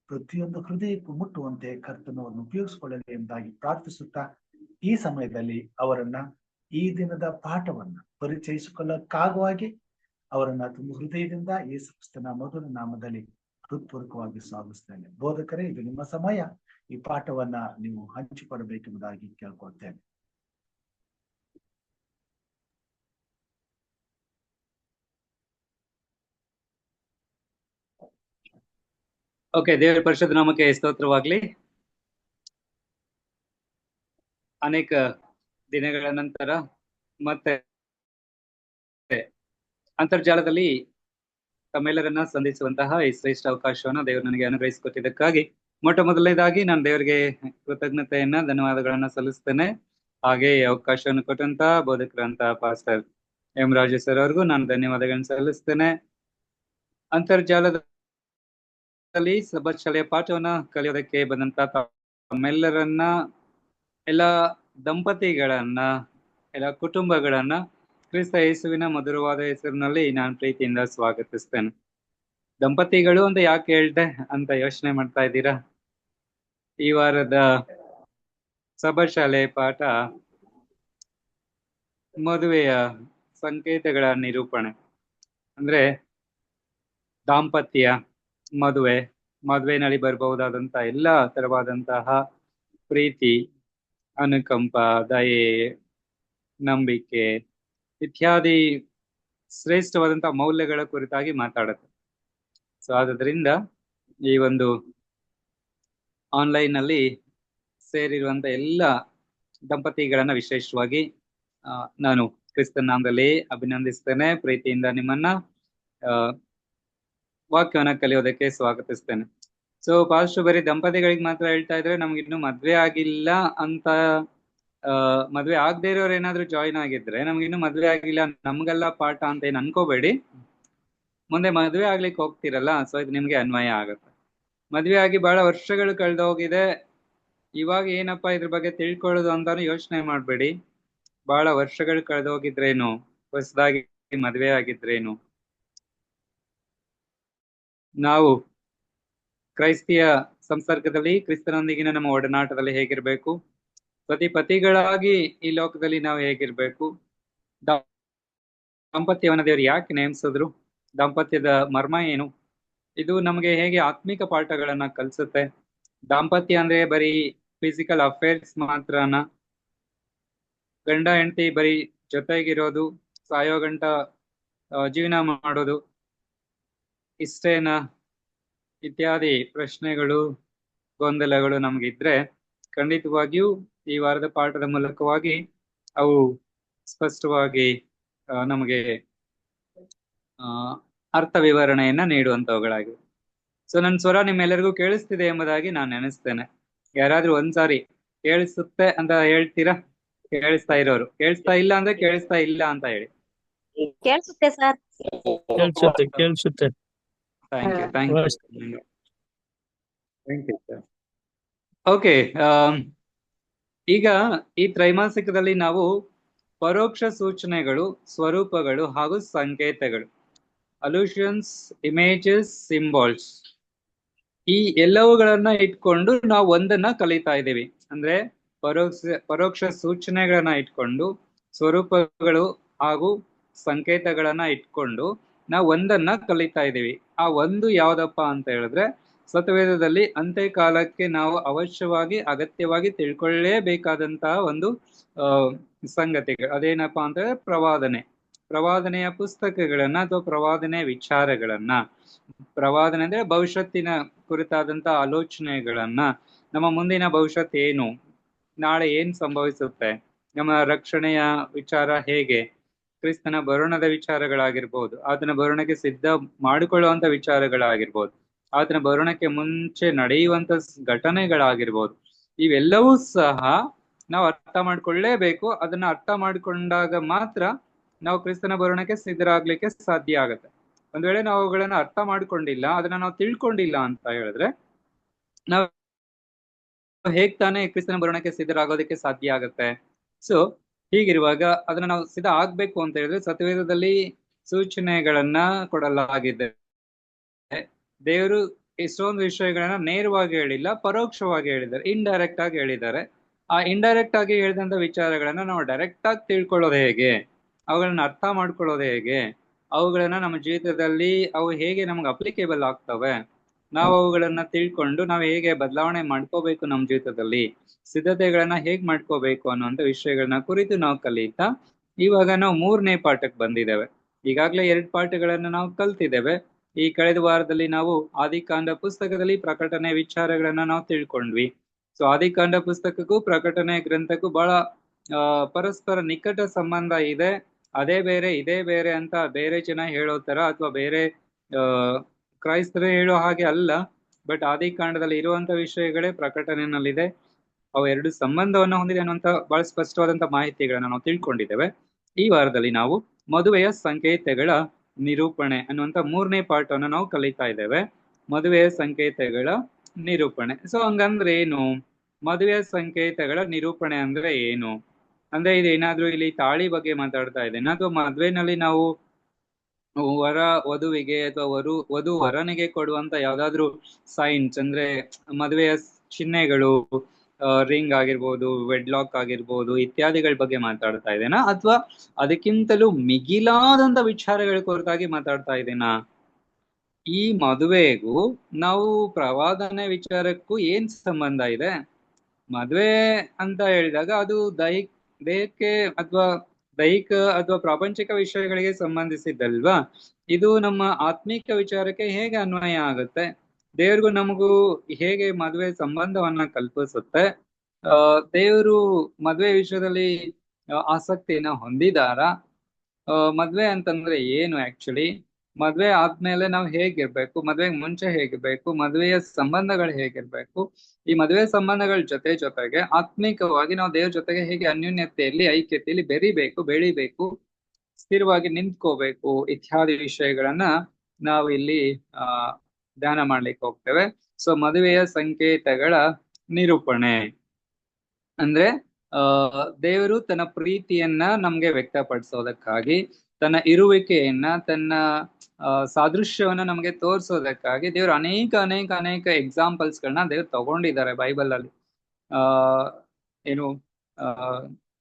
ಪ್ರತಿಯೊಂದು ಹೃದಯಕ್ಕೂ ಮುಟ್ಟುವಂತೆ ಕರ್ತನು ಅವರನ್ನು ಉಪಯೋಗಿಸಿಕೊಳ್ಳಲಿ ಎಂಬುದಾಗಿ ಪ್ರಾರ್ಥಿಸುತ್ತಾ ಈ ಸಮಯದಲ್ಲಿ ಅವರನ್ನ ಈ ದಿನದ ಪಾಠವನ್ನ ಪರಿಚಯಿಸಿಕೊಳ್ಳಕ್ಕಾಗುವಾಗಿ ಅವರನ್ನ ತುಂಬ ಹೃದಯದಿಂದ ಯೇಸು ಕ್ರಿಸ್ತನ ಮಧುರ ನಾಮದಲ್ಲಿ ಹೃತ್ಪೂರ್ವಕವಾಗಿ ಸ್ವಾಗತಿಸ್ತೇನೆ. ಬೋಧಕರೇ, ಇದು ನಿಮ್ಮ ಸಮಯ. ಈ ಪಾಠವನ್ನ ನೀವು ಹಂಚಿಕೊಡಬೇಕೆಂಬುದಾಗಿ ಕೇಳ್ಕೊಳ್ತೇನೆ. ಓಕೆ, ದೇವರ ಪರಿಶುದ್ಧ ನಾಮಕ್ಕೆ ಸ್ತೋತ್ರವಾಗ್ಲಿ. ಅನೇಕ ದಿನಗಳ ನಂತರ ಮತ್ತೆ ಅಂತರ್ಜಾಲದಲ್ಲಿ ತಮ್ಮೆಲ್ಲರನ್ನ ಸಂಧಿಸುವಂತಹ ಈ ಶ್ರೇಷ್ಠ ಅವಕಾಶವನ್ನು ದೇವರು ನನಗೆ ಅನುಗ್ರಹಿಸಿಕೊಟ್ಟಿದ್ದಕ್ಕಾಗಿ ಮೊಟ್ಟ ಮೊದಲನೇದಾಗಿ ನಾನು ದೇವರಿಗೆ ಕೃತಜ್ಞತೆಯನ್ನ, ಧನ್ಯವಾದಗಳನ್ನ ಸಲ್ಲಿಸ್ತೇನೆ. ಹಾಗೆ ಈ ಅವಕಾಶವನ್ನು ಕೊಟ್ಟಂತ ಬೋಧಕರಂತ ಪಾಸ್ಟರ್ ಎಂ ರಾಜು ಸರ್ ಅವ್ರಿಗೂ ನಾನು ಧನ್ಯವಾದಗಳನ್ನ ಸಲ್ಲಿಸ್ತೇನೆ. ಅಂತರ್ಜಾಲದಲ್ಲಿ ಸಬ್ಬತ್ ಶಾಲೆಯ ಪಾಠವನ್ನ ಕಲಿಯೋದಕ್ಕೆ ಬಂದಂತ ತಮ್ಮೆಲ್ಲರನ್ನ, ಎಲ್ಲ ದಂಪತಿಗಳನ್ನ, ಎಲ್ಲ ಕುಟುಂಬಗಳನ್ನ ಕ್ರಿಸ್ತ ಯೇಸುವಿನ ಮಧುರವಾದ ಹೆಸರಿನಲ್ಲಿ ನಾನು ಪ್ರೀತಿಯಿಂದ ಸ್ವಾಗತಿಸ್ತೇನೆ. ದಂಪತಿಗಳು ಅಂತ ಯಾಕೆ ಹೇಳ್ದೆ ಅಂತ ಯೋಚನೆ ಮಾಡ್ತಾ ಇದ್ದೀರಾ? ಈ ವಾರದ ಸಬ್ಬತ್ ಶಾಲೆ ಪಾಠ ಮದುವೆಯ ಸಂಕೇತಗಳ ನಿರೂಪಣೆ. ಅಂದ್ರೆ ದಾಂಪತ್ಯ, ಮದುವೆನಲ್ಲಿ ಬರಬಹುದಾದಂತ ಎಲ್ಲ ತರವಾದಂತಹ ಪ್ರೀತಿ, ಅನುಕಂಪ, ದಯೆ, ನಂಬಿಕೆ ಇತ್ಯಾದಿ ಶ್ರೇಷ್ಠವಾದಂತಹ ಮೌಲ್ಯಗಳ ಕುರಿತಾಗಿ ಮಾತಾಡುತ್ತೆ. ಸೊ ಆದ್ದರಿಂದ ಈ ಒಂದು ಆನ್ಲೈನ್ ನಲ್ಲಿ ಸೇರಿರುವಂತ ಎಲ್ಲ ದಂಪತಿಗಳನ್ನ ವಿಶೇಷವಾಗಿ ನಾನು ಕ್ರಿಸ್ತನ ನಾಮದಲ್ಲಿ ಅಭಿನಂದಿಸ್ತೇನೆ. ಪ್ರೀತಿಯಿಂದ ನಿಮ್ಮನ್ನ ವಾಕ್ಯವನ್ನ ಕಲಿಯೋದಕ್ಕೆ ಸ್ವಾಗತಿಸ್ತೇನೆ. ಸೊ ಪಾಸ್ಟರ್ ಬರೀ ದಂಪತಿಗಳಿಗೆ ಮಾತ್ರ ಹೇಳ್ತಾ ಇದ್ರೆ, ನಮ್ಗಿನ್ನು ಮದ್ವೆ ಆಗಿಲ್ಲ ಅಂತ, ಮದ್ವೆ ಆಗದೆ ಇರೋರು ಏನಾದ್ರು ಜಾಯಿನ್ ಆಗಿದ್ರೆ ನಮ್ಗಿನ್ನು ಮದ್ವೆ ಆಗಿಲ್ಲ ನಮ್ಗೆಲ್ಲ ಪಾಠ ಅಂತ ಏನ್ ಅನ್ಕೋಬೇಡಿ. ಮುಂದೆ ಮದ್ವೆ ಆಗ್ಲಿಕ್ಕೆ ಹೋಗ್ತಿರಲ್ಲ, ಸೊ ಇದು ನಿಮ್ಗೆ ಅನ್ವಯ ಆಗುತ್ತೆ. ಮದ್ವೆ ಆಗಿ ಬಹಳ ವರ್ಷಗಳು ಕಳೆದೋಗಿದೆ, ಇವಾಗ ಏನಪ್ಪಾ ಇದ್ರ ಬಗ್ಗೆ ತಿಳ್ಕೊಳ್ಳೋದು ಅಂತಾನು ಯೋಚನೆ ಮಾಡ್ಬೇಡಿ. ಬಹಳ ವರ್ಷಗಳು ಕಳೆದೋಗಿದ್ರೇನು, ಹೊಸದಾಗಿ ಮದ್ವೆ ಆಗಿದ್ರೇನು, ನಾವು ಕ್ರೈಸ್ತಿಯ ಸಂಸರ್ಗದಲ್ಲಿ ಕ್ರಿಸ್ತನೊಂದಿಗಿನ ನಮ್ಮ ಒಡನಾಟದಲ್ಲಿ ಹೇಗಿರ್ಬೇಕು, ಪತಿಗಳಾಗಿ ಈ ಲೋಕದಲ್ಲಿ ನಾವು ಹೇಗಿರ್ಬೇಕು, ದಾಂಪತ್ಯವನ್ನ ದೇವರು ಯಾಕೆ ನೇಮಿಸಿದ್ರು, ದಾಂಪತ್ಯದ ಮರ್ಮ ಏನು, ಇದು ನಮಗೆ ಹೇಗೆ ಆತ್ಮಿಕ ಪಾಠಗಳನ್ನ ಕಲಿಸುತ್ತೆ. ದಾಂಪತ್ಯ ಅಂದ್ರೆ ಬರೀ ಫಿಸಿಕಲ್ ಅಫೇರ್ಸ್ ಮಾತ್ರನ, ಗಂಡ ಹೆಂಡತಿ ಬರೀ ಜೊತೆಗಿರೋದು, ಸಾಯೋ ಗಂಟ ಜೀವನ ಮಾಡೋದು ಇಷ್ಟೇನಾ ಇತ್ಯಾದಿ ಪ್ರಶ್ನೆಗಳು ಗೊಂದಲಗಳು ನಮಗಿದ್ರೆ ಖಂಡಿತವಾಗಿಯೂ ಈ ವಾರದ ಪಾಠದ ಮೂಲಕವಾಗಿ ಅವು ಸ್ಪಷ್ಟವಾಗಿ ನಮಗೆ ಅರ್ಥ ವಿವರಣೆಯನ್ನ ನೀಡುವಂತವುಗಳಾಗಿವೆ. ಸೊ ನನ್ನ ಸ್ವರ ನಿಮ್ಮೆಲ್ಲರಿಗೂ ಕೇಳಿಸ್ತಿದೆ ಎಂಬುದಾಗಿ ನಾನು ನೆನೆಸ್ತೇನೆ. ಯಾರಾದ್ರೂ ಒಂದ್ಸಾರಿ ಕೇಳಿಸುತ್ತೆ ಅಂತ ಹೇಳ್ತೀರಾ? ಕೇಳಿಸ್ತಾ ಇರೋರು. ಕೇಳಿಸ್ತಾ ಇಲ್ಲ ಅಂದ್ರೆ ಕೇಳಿಸ್ತಾ ಇಲ್ಲ ಅಂತ ಹೇಳಿ. ಕೇಳಿಸುತ್ತೆ ಸರ್. ಕೇಳಿಸುತ್ತೆ. Thank you sir. ಓಕೆ, ಈಗ ಈ ತ್ರೈಮಾಸಿಕದಲ್ಲಿ ನಾವು ಪರೋಕ್ಷ ಸೂಚನೆಗಳು, ಸ್ವರೂಪಗಳು ಹಾಗೂ ಸಂಕೇತಗಳು, ಅಲ್ಯೂಷನ್ಸ್, ಇಮೇಜಸ್, ಸಿಂಬಾಲ್ಸ್, ಈ ಎಲ್ಲವುಗಳನ್ನ ಇಟ್ಕೊಂಡು ನಾವು ಒಂದನ್ನ ಕಲಿತಾ ಇದ್ದೀವಿ. ಅಂದ್ರೆ ಪರೋಕ್ಷ ಸೂಚನೆಗಳನ್ನ ಇಟ್ಕೊಂಡು, ಸ್ವರೂಪಗಳು ಹಾಗೂ ಸಂಕೇತಗಳನ್ನ ಇಟ್ಕೊಂಡು ನಾವು ಒಂದನ್ನ ಕಲಿತಾ ಇದ್ದೀವಿ. ಆ ಒಂದು ಯಾವ್ದಪ್ಪ ಅಂತ ಹೇಳಿದ್ರೆ ಸತ್ಯವೇದದಲ್ಲಿ ಅಂತ್ಯಕಾಲಕ್ಕೆ ನಾವು ಅವಶ್ಯವಾಗಿ ಅಗತ್ಯವಾಗಿ ತಿಳ್ಕೊಳ್ಳೇಬೇಕಾದಂತಹ ಒಂದು ಸಂಗತಿಗಳು. ಅದೇನಪ್ಪಾ ಅಂತ ಹೇಳಿದ್ರೆ ಪ್ರವಾದನೆಯ ಪುಸ್ತಕಗಳನ್ನ ಅಥವಾ ಪ್ರವಾದನೆಯ ವಿಚಾರಗಳನ್ನ, ಪ್ರವಾದನೆ ಅಂದ್ರೆ ಭವಿಷ್ಯತ್ತಿನ ಕುರಿತಾದಂತಹ ಆಲೋಚನೆಗಳನ್ನ, ನಮ್ಮ ಮುಂದಿನ ಭವಿಷ್ಯತ್ ಏನು, ನಾಳೆ ಏನ್ ಸಂಭವಿಸುತ್ತೆ, ನಮ್ಮ ರಕ್ಷಣೆಯ ವಿಚಾರ ಹೇಗೆ, ಕ್ರಿಸ್ತನ ಬರುಣದ ವಿಚಾರಗಳಾಗಿರ್ಬೋದು, ಆತನ ಬರುಣಕ್ಕೆ ಸಿದ್ಧ ಮಾಡಿಕೊಳ್ಳುವಂತ ವಿಚಾರಗಳಾಗಿರ್ಬೋದು, ಆತನ ಬರುಣಕ್ಕೆ ಮುಂಚೆ ನಡೆಯುವಂತ ಘಟನೆಗಳಾಗಿರ್ಬೋದು, ಇವೆಲ್ಲವೂ ಸಹ ನಾವು ಅರ್ಥ ಮಾಡ್ಕೊಳ್ಳೇಬೇಕು. ಅದನ್ನ ಅರ್ಥ ಮಾಡ್ಕೊಂಡಾಗ ಮಾತ್ರ ನಾವು ಕ್ರಿಸ್ತನ ಬರುಣಕ್ಕೆ ಸಿದ್ಧರಾಗ್ಲಿಕ್ಕೆ ಸಾಧ್ಯ ಆಗುತ್ತೆ. ಒಂದ್ ವೇಳೆ ನಾವು ಅವುಗಳನ್ನ ಅರ್ಥ ಮಾಡ್ಕೊಂಡಿಲ್ಲ, ಅದನ್ನ ನಾವು ತಿಳ್ಕೊಂಡಿಲ್ಲ ಅಂತ ಹೇಳಿದ್ರೆ ನಾವು ಹೇಗ್ ತಾನೇ ಕ್ರಿಸ್ತನ ಬರುಣಕ್ಕೆ ಸಿದ್ಧರಾಗೋದಕ್ಕೆ ಸಾಧ್ಯ ಆಗತ್ತೆ. ಸೊ ಹೀಗಿರುವಾಗ ಅದನ್ನ ನಾವು ಸಿದ್ಧ ಆಗ್ಬೇಕು ಅಂತ ಹೇಳಿದ್ರೆ ಸತ್ಯವೇದದಲ್ಲಿ ಸೂಚನೆಗಳನ್ನ ಕೊಡಲಾಗಿದೆ. ದೇವರು ಎಷ್ಟೊಂದು ವಿಷಯಗಳನ್ನ ನೇರವಾಗಿ ಹೇಳಿಲ್ಲ, ಪರೋಕ್ಷವಾಗಿ ಹೇಳಿದ್ದಾರೆ, ಇಂಡೈರೆಕ್ಟ್ ಆಗಿ ಹೇಳಿದ್ದಾರೆ. ಆ ಇಂಡೈರೆಕ್ಟ್ ಆಗಿ ಹೇಳಿದಂತ ವಿಚಾರಗಳನ್ನ ನಾವು ಡೈರೆಕ್ಟ್ ಆಗಿ ತಿಳ್ಕೊಳ್ಳೋದು ಹೇಗೆ, ಅವುಗಳನ್ನ ಅರ್ಥ ಮಾಡ್ಕೊಳ್ಳೋದು ಹೇಗೆ, ಅವುಗಳನ್ನ ನಮ್ಮ ಜೀವಿತದಲ್ಲಿ ಅವು ಹೇಗೆ ನಮ್ಗೆ ಅಪ್ಲಿಕೇಬಲ್ ಆಗ್ತವೆ, ನಾವು ಅವುಗಳನ್ನ ತಿಳ್ಕೊಂಡು ನಾವು ಹೇಗೆ ಬದಲಾವಣೆ ಮಾಡ್ಕೋಬೇಕು, ನಮ್ಮ ಜೀವಿತದಲ್ಲಿ ಸಿದ್ಧತೆಗಳನ್ನ ಹೇಗ್ ಮಾಡ್ಕೋಬೇಕು ಅನ್ನುವಂಥ ವಿಷಯಗಳನ್ನ ಕುರಿತು ನಾವು ಕಲಿತಾ ಇವಾಗ ನಾವು 3ನೇ ಪಾಠಕ್ಕೆ ಬಂದಿದ್ದೇವೆ. ಈಗಾಗಲೇ 2 ಪಾಠಗಳನ್ನ ನಾವು ಕಲ್ತಿದ್ದೇವೆ. ಈ ಕಳೆದ ವಾರದಲ್ಲಿ ನಾವು ಆದಿಕಾಂಡ ಪುಸ್ತಕದಲ್ಲಿ ಪ್ರಕಟಣೆ ವಿಚಾರಗಳನ್ನ ನಾವು ತಿಳ್ಕೊಂಡ್ವಿ. ಸೊ ಆದಿಕಾಂಡ ಪುಸ್ತಕಕ್ಕೂ ಪ್ರಕಟಣೆ ಗ್ರಂಥಕ್ಕೂ ಬಹಳ ಪರಸ್ಪರ ನಿಕಟ ಸಂಬಂಧ ಇದೆ. ಅದೇ ಬೇರೆ ಇದೇ ಬೇರೆ ಅಂತ ಬೇರೆ ಜನ ಹೇಳೋ ತರ ಅಥವಾ ಬೇರೆ ಕ್ರೈಸ್ತರು ಹೇಳೋ ಹಾಗೆ ಅಲ್ಲ. ಬಟ್ ಆದಿಕಾಂಡದಲ್ಲಿ ಇರುವಂತ ವಿಷಯಗಳೇ ಪ್ರಕಟಣೆಯಲ್ಲಿದೆ. ಅವು ಎರಡು ಸಂಬಂಧವನ್ನು ಹೊಂದಿದೆ ಅನ್ನುವಂತ ಬಹಳ ಸ್ಪಷ್ಟವಾದಂತ ಮಾಹಿತಿಗಳನ್ನ ನಾವು ತಿಳ್ಕೊಂಡಿದ್ದೇವೆ. ಈ ವಾರದಲ್ಲಿ ನಾವು ಮದುವೆಯ ಸಂಕೇತಗಳ ನಿರೂಪಣೆ ಅನ್ನುವಂತ 3ನೇ ಪಾಠವನ್ನು ನಾವು ಕಲಿತಾ ಇದ್ದೇವೆ. ಮದುವೆಯ ಸಂಕೇತಗಳ ನಿರೂಪಣೆ. ಸೊ ಹಂಗಂದ್ರೆ ಏನು? ಮದುವೆಯ ಸಂಕೇತಗಳ ನಿರೂಪಣೆ ಅಂದ್ರೆ ಏನು? ಅಂದ್ರೆ ಇದು ಏನಾದ್ರೂ ಇಲ್ಲಿ ತಾಳಿ ಬಗ್ಗೆ ಮಾತಾಡ್ತಾ ಇದ್ದೇನೆ, ಅಥವಾ ಮದುವೆನಲ್ಲಿ ನಾವು ವಧುವಿಗೆ ಅಥವಾ ವಧು ವರನಿಗೆ ಕೊಡುವಂತ ಯಾವ್ದಾದ್ರು ಸೈನ್ಸ್ ಅಂದ್ರೆ ಮದುವೆಯ ಚಿಹ್ನೆಗಳು, ರಿಂಗ್ ಆಗಿರ್ಬೋದು, ವೆಡ್ಲಾಕ್ ಆಗಿರ್ಬೋದು, ಇತ್ಯಾದಿಗಳ ಬಗ್ಗೆ ಮಾತಾಡ್ತಾ ಇದ್ದೇನಾ, ಅಥವಾ ಅದಕ್ಕಿಂತಲೂ ಮಿಗಿಲಾದಂತ ವಿಚಾರಗಳ ಕುರಿತಾಗಿ ಮಾತಾಡ್ತಾ ಇದ್ದೇನಾ? ಈ ಮದುವೆಗೂ ನಾವು ಪ್ರವಾದನೆ ವಿಚಾರಕ್ಕೂ ಏನ್ ಸಂಬಂಧ ಇದೆ? ಮದುವೆ ಅಂತ ಹೇಳಿದಾಗ ಅದು ದೇಹಕ್ಕೆ ಅಥವಾ ದೈಹಿಕ ಅಥವಾ ಪ್ರಾಪಂಚಿಕ ವಿಷಯಗಳಿಗೆ ಸಂಬಂಧಿಸಿದ್ದಲ್ವಾ? ಇದು ನಮ್ಮ ಆತ್ಮಿಕ ವಿಚಾರಕ್ಕೆ ಹೇಗೆ ಅನ್ವಯ ಆಗುತ್ತೆ? ದೇವ್ರಿಗೂ ನಮಗೂ ಹೇಗೆ ಮದುವೆ ಸಂಬಂಧವನ್ನ ಕಲ್ಪಿಸುತ್ತೆ? ದೇವರು ಮದುವೆ ವಿಷಯದಲ್ಲಿ ಆಸಕ್ತಿಯನ್ನ ಹೊಂದಿದಾರಾ? ಮದ್ವೆ ಅಂತಂದ್ರೆ ಏನು ಆಕ್ಚುಲಿ? ಮದ್ವೆ ಆದ್ಮೇಲೆ ನಾವು ಹೇಗಿರ್ಬೇಕು, ಮದ್ವೆಗೆ ಮುಂಚೆ ಹೇಗಿರ್ಬೇಕು, ಮದುವೆಯ ಸಂಬಂಧಗಳು ಹೇಗಿರ್ಬೇಕು, ಈ ಮದುವೆ ಸಂಬಂಧಗಳ ಜೊತೆಗೆ ಆತ್ಮಿಕವಾಗಿ ನಾವು ದೇವ್ರ ಜೊತೆಗೆ ಹೇಗೆ ಅನ್ಯೋನ್ಯತೆಯಲ್ಲಿ ಐಕ್ಯತೆಯಲ್ಲಿ ಬೆಳಿಬೇಕು, ಸ್ಥಿರವಾಗಿ ನಿಂತ್ಕೋಬೇಕು, ಇತ್ಯಾದಿ ವಿಷಯಗಳನ್ನ ನಾವು ಇಲ್ಲಿ ಧ್ಯಾನ ಮಾಡ್ಲಿಕ್ಕೆ ಹೋಗ್ತೇವೆ. ಸೊ ಮದುವೆಯ ಸಂಕೇತಗಳ ನಿರೂಪಣೆ ಅಂದ್ರೆ ದೇವರು ತನ್ನ ಪ್ರೀತಿಯನ್ನ ನಮ್ಗೆ ವ್ಯಕ್ತಪಡಿಸೋದಕ್ಕಾಗಿ, ತನ್ನ ಇರುವಿಕೆಯನ್ನ, ತನ್ನ ಸಾದೃಶ್ಯವನ್ನ ನಮ್ಗೆ ತೋರಿಸೋದಕ್ಕಾಗಿ ದೇವ್ರು ಅನೇಕ ಎಕ್ಸಾಂಪಲ್ಸ್ ಗಳನ್ನ ದೇವ್ರು ತಗೊಂಡಿದ್ದಾರೆ ಬೈಬಲ್ ಅಲ್ಲಿ.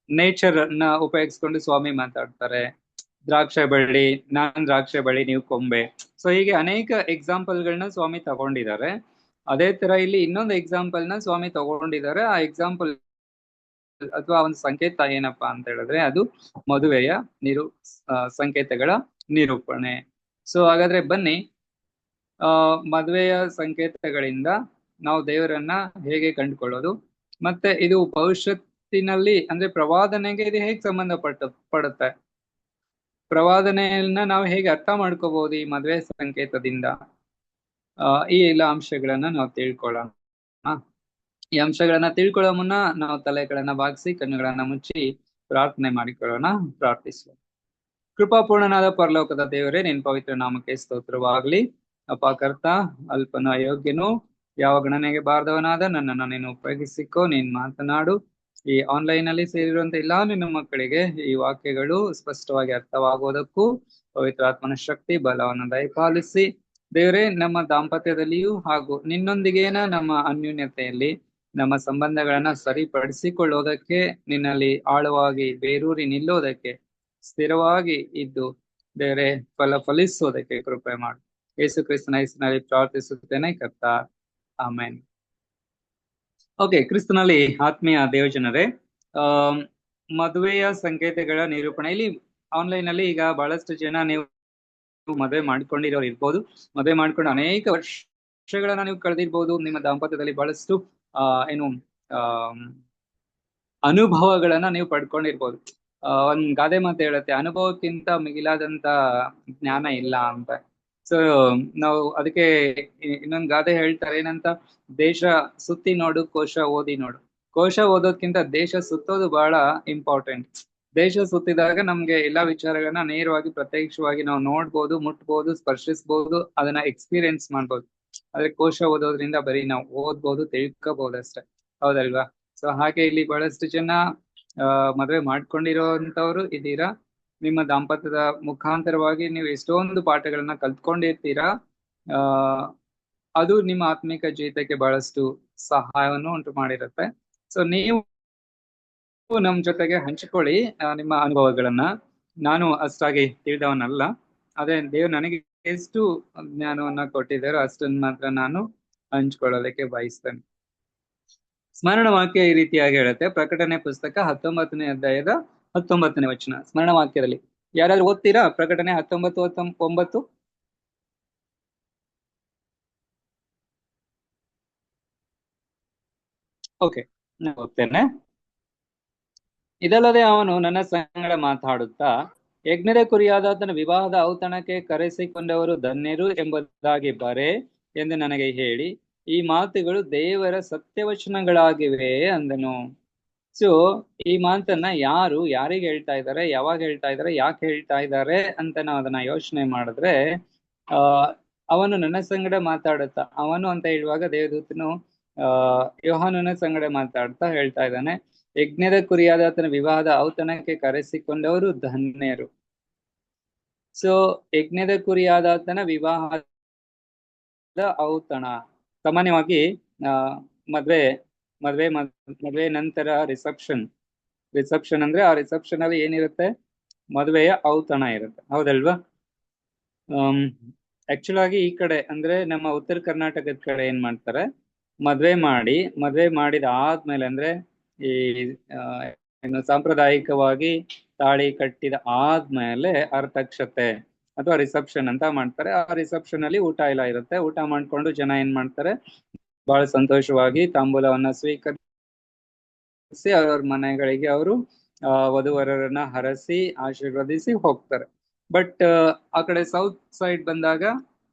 ನೇಚರ್ ನ ಉಪಯೋಗಿಸ್ಕೊಂಡು ಸ್ವಾಮಿ ಮಾತಾಡ್ತಾರೆ. ನಾನ್ ದ್ರಾಕ್ಷೆ ಬಳ್ಳಿ ನೀವು ಕೊಂಬೆ. ಸೊ ಹೀಗೆ ಅನೇಕ ಎಕ್ಸಾಂಪಲ್ಗಳನ್ನ ಸ್ವಾಮಿ ತಗೊಂಡಿದ್ದಾರೆ. ಅದೇ ತರ ಇಲ್ಲಿ ಇನ್ನೊಂದು ಎಕ್ಸಾಂಪಲ್ ನ ಸ್ವಾಮಿ ತಗೊಂಡಿದ್ದಾರೆ. ಆ ಎಕ್ಸಾಂಪಲ್ ಅಥವಾ ಒಂದು ಸಂಕೇತ ಏನಪ್ಪಾ ಅಂತ ಹೇಳಿದ್ರೆ ಅದು ಮದುವೆಯ ಸಂಕೇತಗಳ ನಿರೂಪಣೆ. ಸೊ ಹಾಗಾದ್ರೆ ಬನ್ನಿ, ಮದುವೆಯ ಸಂಕೇತಗಳಿಂದ ನಾವು ದೇವರನ್ನ ಹೇಗೆ ಕಂಡುಕೊಳ್ಳೋದು, ಮತ್ತೆ ಇದು ಭವಿಷ್ಯತ್ತಿನಲ್ಲಿ ಅಂದ್ರೆ ಪ್ರವಾದನೆಗೆ ಇದು ಹೇಗೆ ಪಡುತ್ತೆ, ಪ್ರವಾದನೆಯನ್ನ ನಾವು ಹೇಗೆ ಅರ್ಥ ಮಾಡ್ಕೋಬಹುದು ಈ ಮದುವೆ ಸಂಕೇತದಿಂದ, ಈ ಎಲ್ಲ ಅಂಶಗಳನ್ನ ನಾವು ತಿಳ್ಕೊಳ್ಳೋಣ. ಈ ಅಂಶಗಳನ್ನ ತಿಳ್ಕೊಳ್ಳೋ ಮುನ್ನ ನಾವು ತಲೆಗಳನ್ನ ಬಾಗಿಸಿ ಕಣ್ಣುಗಳನ್ನ ಮುಚ್ಚಿ ಪ್ರಾರ್ಥನೆ ಮಾಡಿಕೊಳ್ಳೋಣ. ಪ್ರಾರ್ಥಿಸುವ. ಕೃಪಾಪೂರ್ಣನಾದ ಪರಲೋಕದ ದೇವರೇ, ನಿನ್ ಪವಿತ್ರ ನಾಮಕ್ಕೆ ಸ್ತೋತ್ರವಾಗ್ಲಿ. ಅಪ್ಪ ಕರ್ತ, ಅಲ್ಪನು ಅಯೋಗ್ಯನು ಯಾವ ಗಣನೆಗೆ ಬಾರದವನಾದ ನನ್ನನ್ನು ನೀನು ಉಪಯೋಗಿಸಿಕೋ, ನೀನ್ ಮಾತನಾಡು. ಈ ಆನ್ಲೈನ್ ಅಲ್ಲಿ ಸೇರಿರುವಂತ ಎಲ್ಲಾ ನಿನ್ನ ಮಕ್ಕಳಿಗೆ ಈ ವಾಕ್ಯಗಳು ಸ್ಪಷ್ಟವಾಗಿ ಅರ್ಥವಾಗುವುದಕ್ಕೂ ಪವಿತ್ರಾತ್ಮನ ಶಕ್ತಿ ಬಲವನ್ನು ದಯಪಾಲಿಸಿ ದೇವರೇ, ನಮ್ಮ ದಾಂಪತ್ಯದಲ್ಲಿಯೂ ಹಾಗೂ ನಿನ್ನೊಂದಿಗೇನ ನಮ್ಮ ಅನ್ಯೂನ್ಯತೆಯಲ್ಲಿ ನಮ್ಮ ಸಂಬಂಧಗಳನ್ನ ಸರಿಪಡಿಸಿಕೊಳ್ಳೋದಕ್ಕೆ, ನಿನ್ನಲ್ಲಿ ಆಳವಾಗಿ ಬೇರೂರಿ ನಿಲ್ಲೋದಕ್ಕೆ, ಸ್ಥಿರವಾಗಿ ಇದ್ದು ದೇವರೇ ಫಲಿಸೋದಕ್ಕೆ ಕೃಪೆ ಮಾಡು. ಯೇಸು ಕ್ರಿಸ್ತನ ಹೆಸರಿನಲ್ಲಿ ಪ್ರಾರ್ಥಿಸುತ್ತೇನೆ ಕರ್ತ, ಆಮೇನ್. ಓಕೆ, ಕ್ರಿಸ್ತನಲ್ಲಿ ಆತ್ಮೀಯ ದೇವಜನರೇ, ಮದುವೆಯ ಸಂಕೇತಗಳ ನಿರೂಪಣೆ ಇಲ್ಲಿ ಆನ್ಲೈನ್ ಅಲ್ಲಿ ಈಗ ಬಹಳಷ್ಟು ಜನ ನೀವು ಮದುವೆ ಮಾಡ್ಕೊಂಡಿರೋರು ಇರ್ಬೋದು, ಮದುವೆ ಮಾಡ್ಕೊಂಡು ಅನೇಕ ವರ್ಷಗಳನ್ನ ನೀವು ಕಳೆದಿರ್ಬೋದು. ನಿಮ್ಮ ದಾಂಪತ್ಯದಲ್ಲಿ ಬಹಳಷ್ಟು ಅನುಭವಗಳನ್ನ ನೀವು ಪಡ್ಕೊಂಡಿರ್ಬೋದು. ಒಂದ್ ಗಾದೆ ಮಾತು ಹೇಳುತ್ತೆ, ಅನುಭವಕ್ಕಿಂತ ಮಿಗಿಲಾದಂತ ಜ್ಞಾನ ಇಲ್ಲ ಅಂತ. ಸೊ ನಾವು ಅದಕ್ಕೆ ಇನ್ನೊಂದು ಗಾದೆ ಹೇಳ್ತಾರೆ, ಏನಂತ, ದೇಶ ಸುತ್ತಿ ನೋಡು, ಕೋಶ ಓದಿ ನೋಡು. ಕೋಶ ಓದೋದ್ಕಿಂತ ದೇಶ ಸುತ್ತೋದು ಬಹಳ ಇಂಪಾರ್ಟೆಂಟ್. ದೇಶ ಸುತ್ತಿದಾಗ ನಮ್ಗೆ ಎಲ್ಲಾ ವಿಚಾರಗಳನ್ನ ನೇರವಾಗಿ ಪ್ರತ್ಯಕ್ಷವಾಗಿ ನಾವು ನೋಡ್ಬೋದು, ಮುಟ್ಬೋದು, ಸ್ಪರ್ಶಿಸ್ಬೋದು, ಅದನ್ನ ಎಕ್ಸ್ಪೀರಿಯನ್ಸ್ ಮಾಡ್ಬೋದು. ಆದ್ರೆ ಕೋಶ ಓದೋದ್ರಿಂದ ಬರೀ ನಾವು ಓದ್ಬೋದು, ತಿಳ್ಕೋಬಹುದು ಅಷ್ಟೇ, ಹೌದಲ್ವಾ? ಸೊ ಹಾಗೆ ಇಲ್ಲಿ ಬಹಳಷ್ಟು ಜನ ಮದುವೆ ಮಾಡ್ಕೊಂಡಿರೋಂಥವ್ರು ಇದ್ದೀರಾ. ನಿಮ್ಮ ದಾಂಪತ್ಯದ ಮುಖಾಂತರವಾಗಿ ನೀವು ಎಷ್ಟೊಂದು ಪಾಠಗಳನ್ನ ಕಲ್ತ್ಕೊಂಡಿರ್ತೀರಾ. ಅದು ನಿಮ್ಮ ಆತ್ಮಿಕ ಜೀವಿತಕ್ಕೆ ಬಹಳಷ್ಟು ಸಹಾಯವನ್ನು ಉಂಟು ಮಾಡಿರುತ್ತೆ. ಸೊ ನೀವು ನಮ್ ಜೊತೆಗೆ ಹಂಚಿಕೊಳ್ಳಿ ನಿಮ್ಮ ಅನುಭವಗಳನ್ನ. ನಾನು ಅಷ್ಟಾಗಿ ತಿಳಿದವನಲ್ಲ, ಅದೇ ದೇವ್ರು ನನಗೆ ಎಷ್ಟು ಜ್ಞಾನವನ್ನ ಕೊಟ್ಟಿದ್ದಾರೋ ಅಷ್ಟನ್ನ ಮಾತ್ರ ನಾನು ಹಂಚ್ಕೊಳ್ಳೋದಕ್ಕೆ ಬಯಸ್ತೇನೆ. ಸ್ಮರಣ ವಾಕ್ಯ ಈ ರೀತಿಯಾಗಿ ಹೇಳುತ್ತೆ, ಪ್ರಕಟಣೆ ಪುಸ್ತಕ 19ನೇ ಅಧ್ಯಾಯದ 19ನೇ ವಚನ. ಸ್ಮರಣ ವಾಕ್ಯದಲ್ಲಿ ಯಾರಾದ್ರೂ ಓದ್ತೀರಾ? ಪ್ರಕಟಣೆ 19:9. ಓಕೆ, ನಾನು ಓದ್ತೇನೆ. ಇದಲ್ಲದೆ ಅವನು ನನ್ನ ಸಂಗಡ ಮಾತಾಡುತ್ತಾ, ಯಜ್ಞದ ಕುರಿಯಾದಾತನ ವಿವಾಹದ ಔತಣಕ್ಕೆ ಕರೆಸಿಕೊಂಡವರು ಧನ್ಯರು ಎಂಬುದಾಗಿ ಬರೆ ಎಂದು ನನಗೆ ಹೇಳಿ, ಈ ಮಾತುಗಳು ದೇವರ ಸತ್ಯವಚನಗಳಾಗಿವೆ ಅಂದನು. ಸೊ ಈ ಮಾತನ್ನ ಯಾರಿಗೆ ಹೇಳ್ತಾ ಇದ್ದಾರೆ, ಯಾವಾಗ ಹೇಳ್ತಾ ಇದ್ದಾರೆ, ಯಾಕೆ ಹೇಳ್ತಾ ಇದ್ದಾರೆ ಅಂತ ನಾವು ಅದನ್ನ ಯೋಚನೆ ಮಾಡಿದ್ರೆ, ಅವನು ನನ್ನ ಸಂಗಡ ಮಾತಾಡುತ್ತಾ, ಅವನು ಅಂತ ಹೇಳುವಾಗ ದೇವದೂತನು ಯೋಹಾನನ ಸಂಗಡ ಮಾತಾಡ್ತಾ ಹೇಳ್ತಾ ಇದ್ದಾನೆ, ಯಜ್ಞದ ಕುರಿಯಾದಾತನ ವಿವಾಹದ ಔತಣಕ್ಕೆ ಕರೆಸಿಕೊಂಡವರು ಧನ್ಯರು. ಸೊ ಯಜ್ಞದ ಕುರಿಯಾದಾತನ ವಿವಾಹದ ಔತಣ, ಸಾಮಾನ್ಯವಾಗಿ ಮದ್ವೆ ನಂತರ ರಿಸೆಪ್ಷನ್ ಅಂದ್ರೆ ಆ ರಿಸೆಪ್ಷನ್ ಅಲ್ಲಿ ಏನಿರುತ್ತೆ, ಮದುವೆಯ ಔತಣ ಇರುತ್ತೆ, ಹೌದಲ್ವಾ? ಆಕ್ಚುಲ್ ಆಗಿ ಈ ಕಡೆ ಅಂದ್ರೆ ನಮ್ಮ ಉತ್ತರ ಕರ್ನಾಟಕದ ಕಡೆ ಏನ್ ಮಾಡ್ತಾರೆ, ಮದ್ವೆ ಮಾಡಿದ ಆದ್ಮೇಲೆ ಅಂದ್ರೆ ಈ ಏನು ಸಾಂಪ್ರದಾಯಿಕವಾಗಿ ತಾಳಿ ಕಟ್ಟಿದ ಆದ್ಮೇಲೆ ಅರ್ಥಕ್ಷತೆ ಅಥವಾ ರಿಸೆಪ್ಷನ್ ಅಂತ ಮಾಡ್ತಾರೆ. ಆ ರಿಸೆಪ್ಷನ್ ಅಲ್ಲಿ ಊಟ ಎಲ್ಲ ಇರುತ್ತೆ. ಊಟ ಮಾಡ್ಕೊಂಡು ಜನ ಏನ್ ಮಾಡ್ತಾರೆ, ಬಹಳ ಸಂತೋಷವಾಗಿ ತಾಂಬೂಲವನ್ನ ಸ್ವೀಕರಿಸಿ ಅವ್ರ ಮನೆಗಳಿಗೆ ಅವರು ವಧುವರರನ್ನ ಹರಸಿ ಆಶೀರ್ವದಿಸಿ ಹೋಗ್ತಾರೆ. ಬಟ್ ಆ ಕಡೆ ಸೌತ್ ಸೈಡ್ ಬಂದಾಗ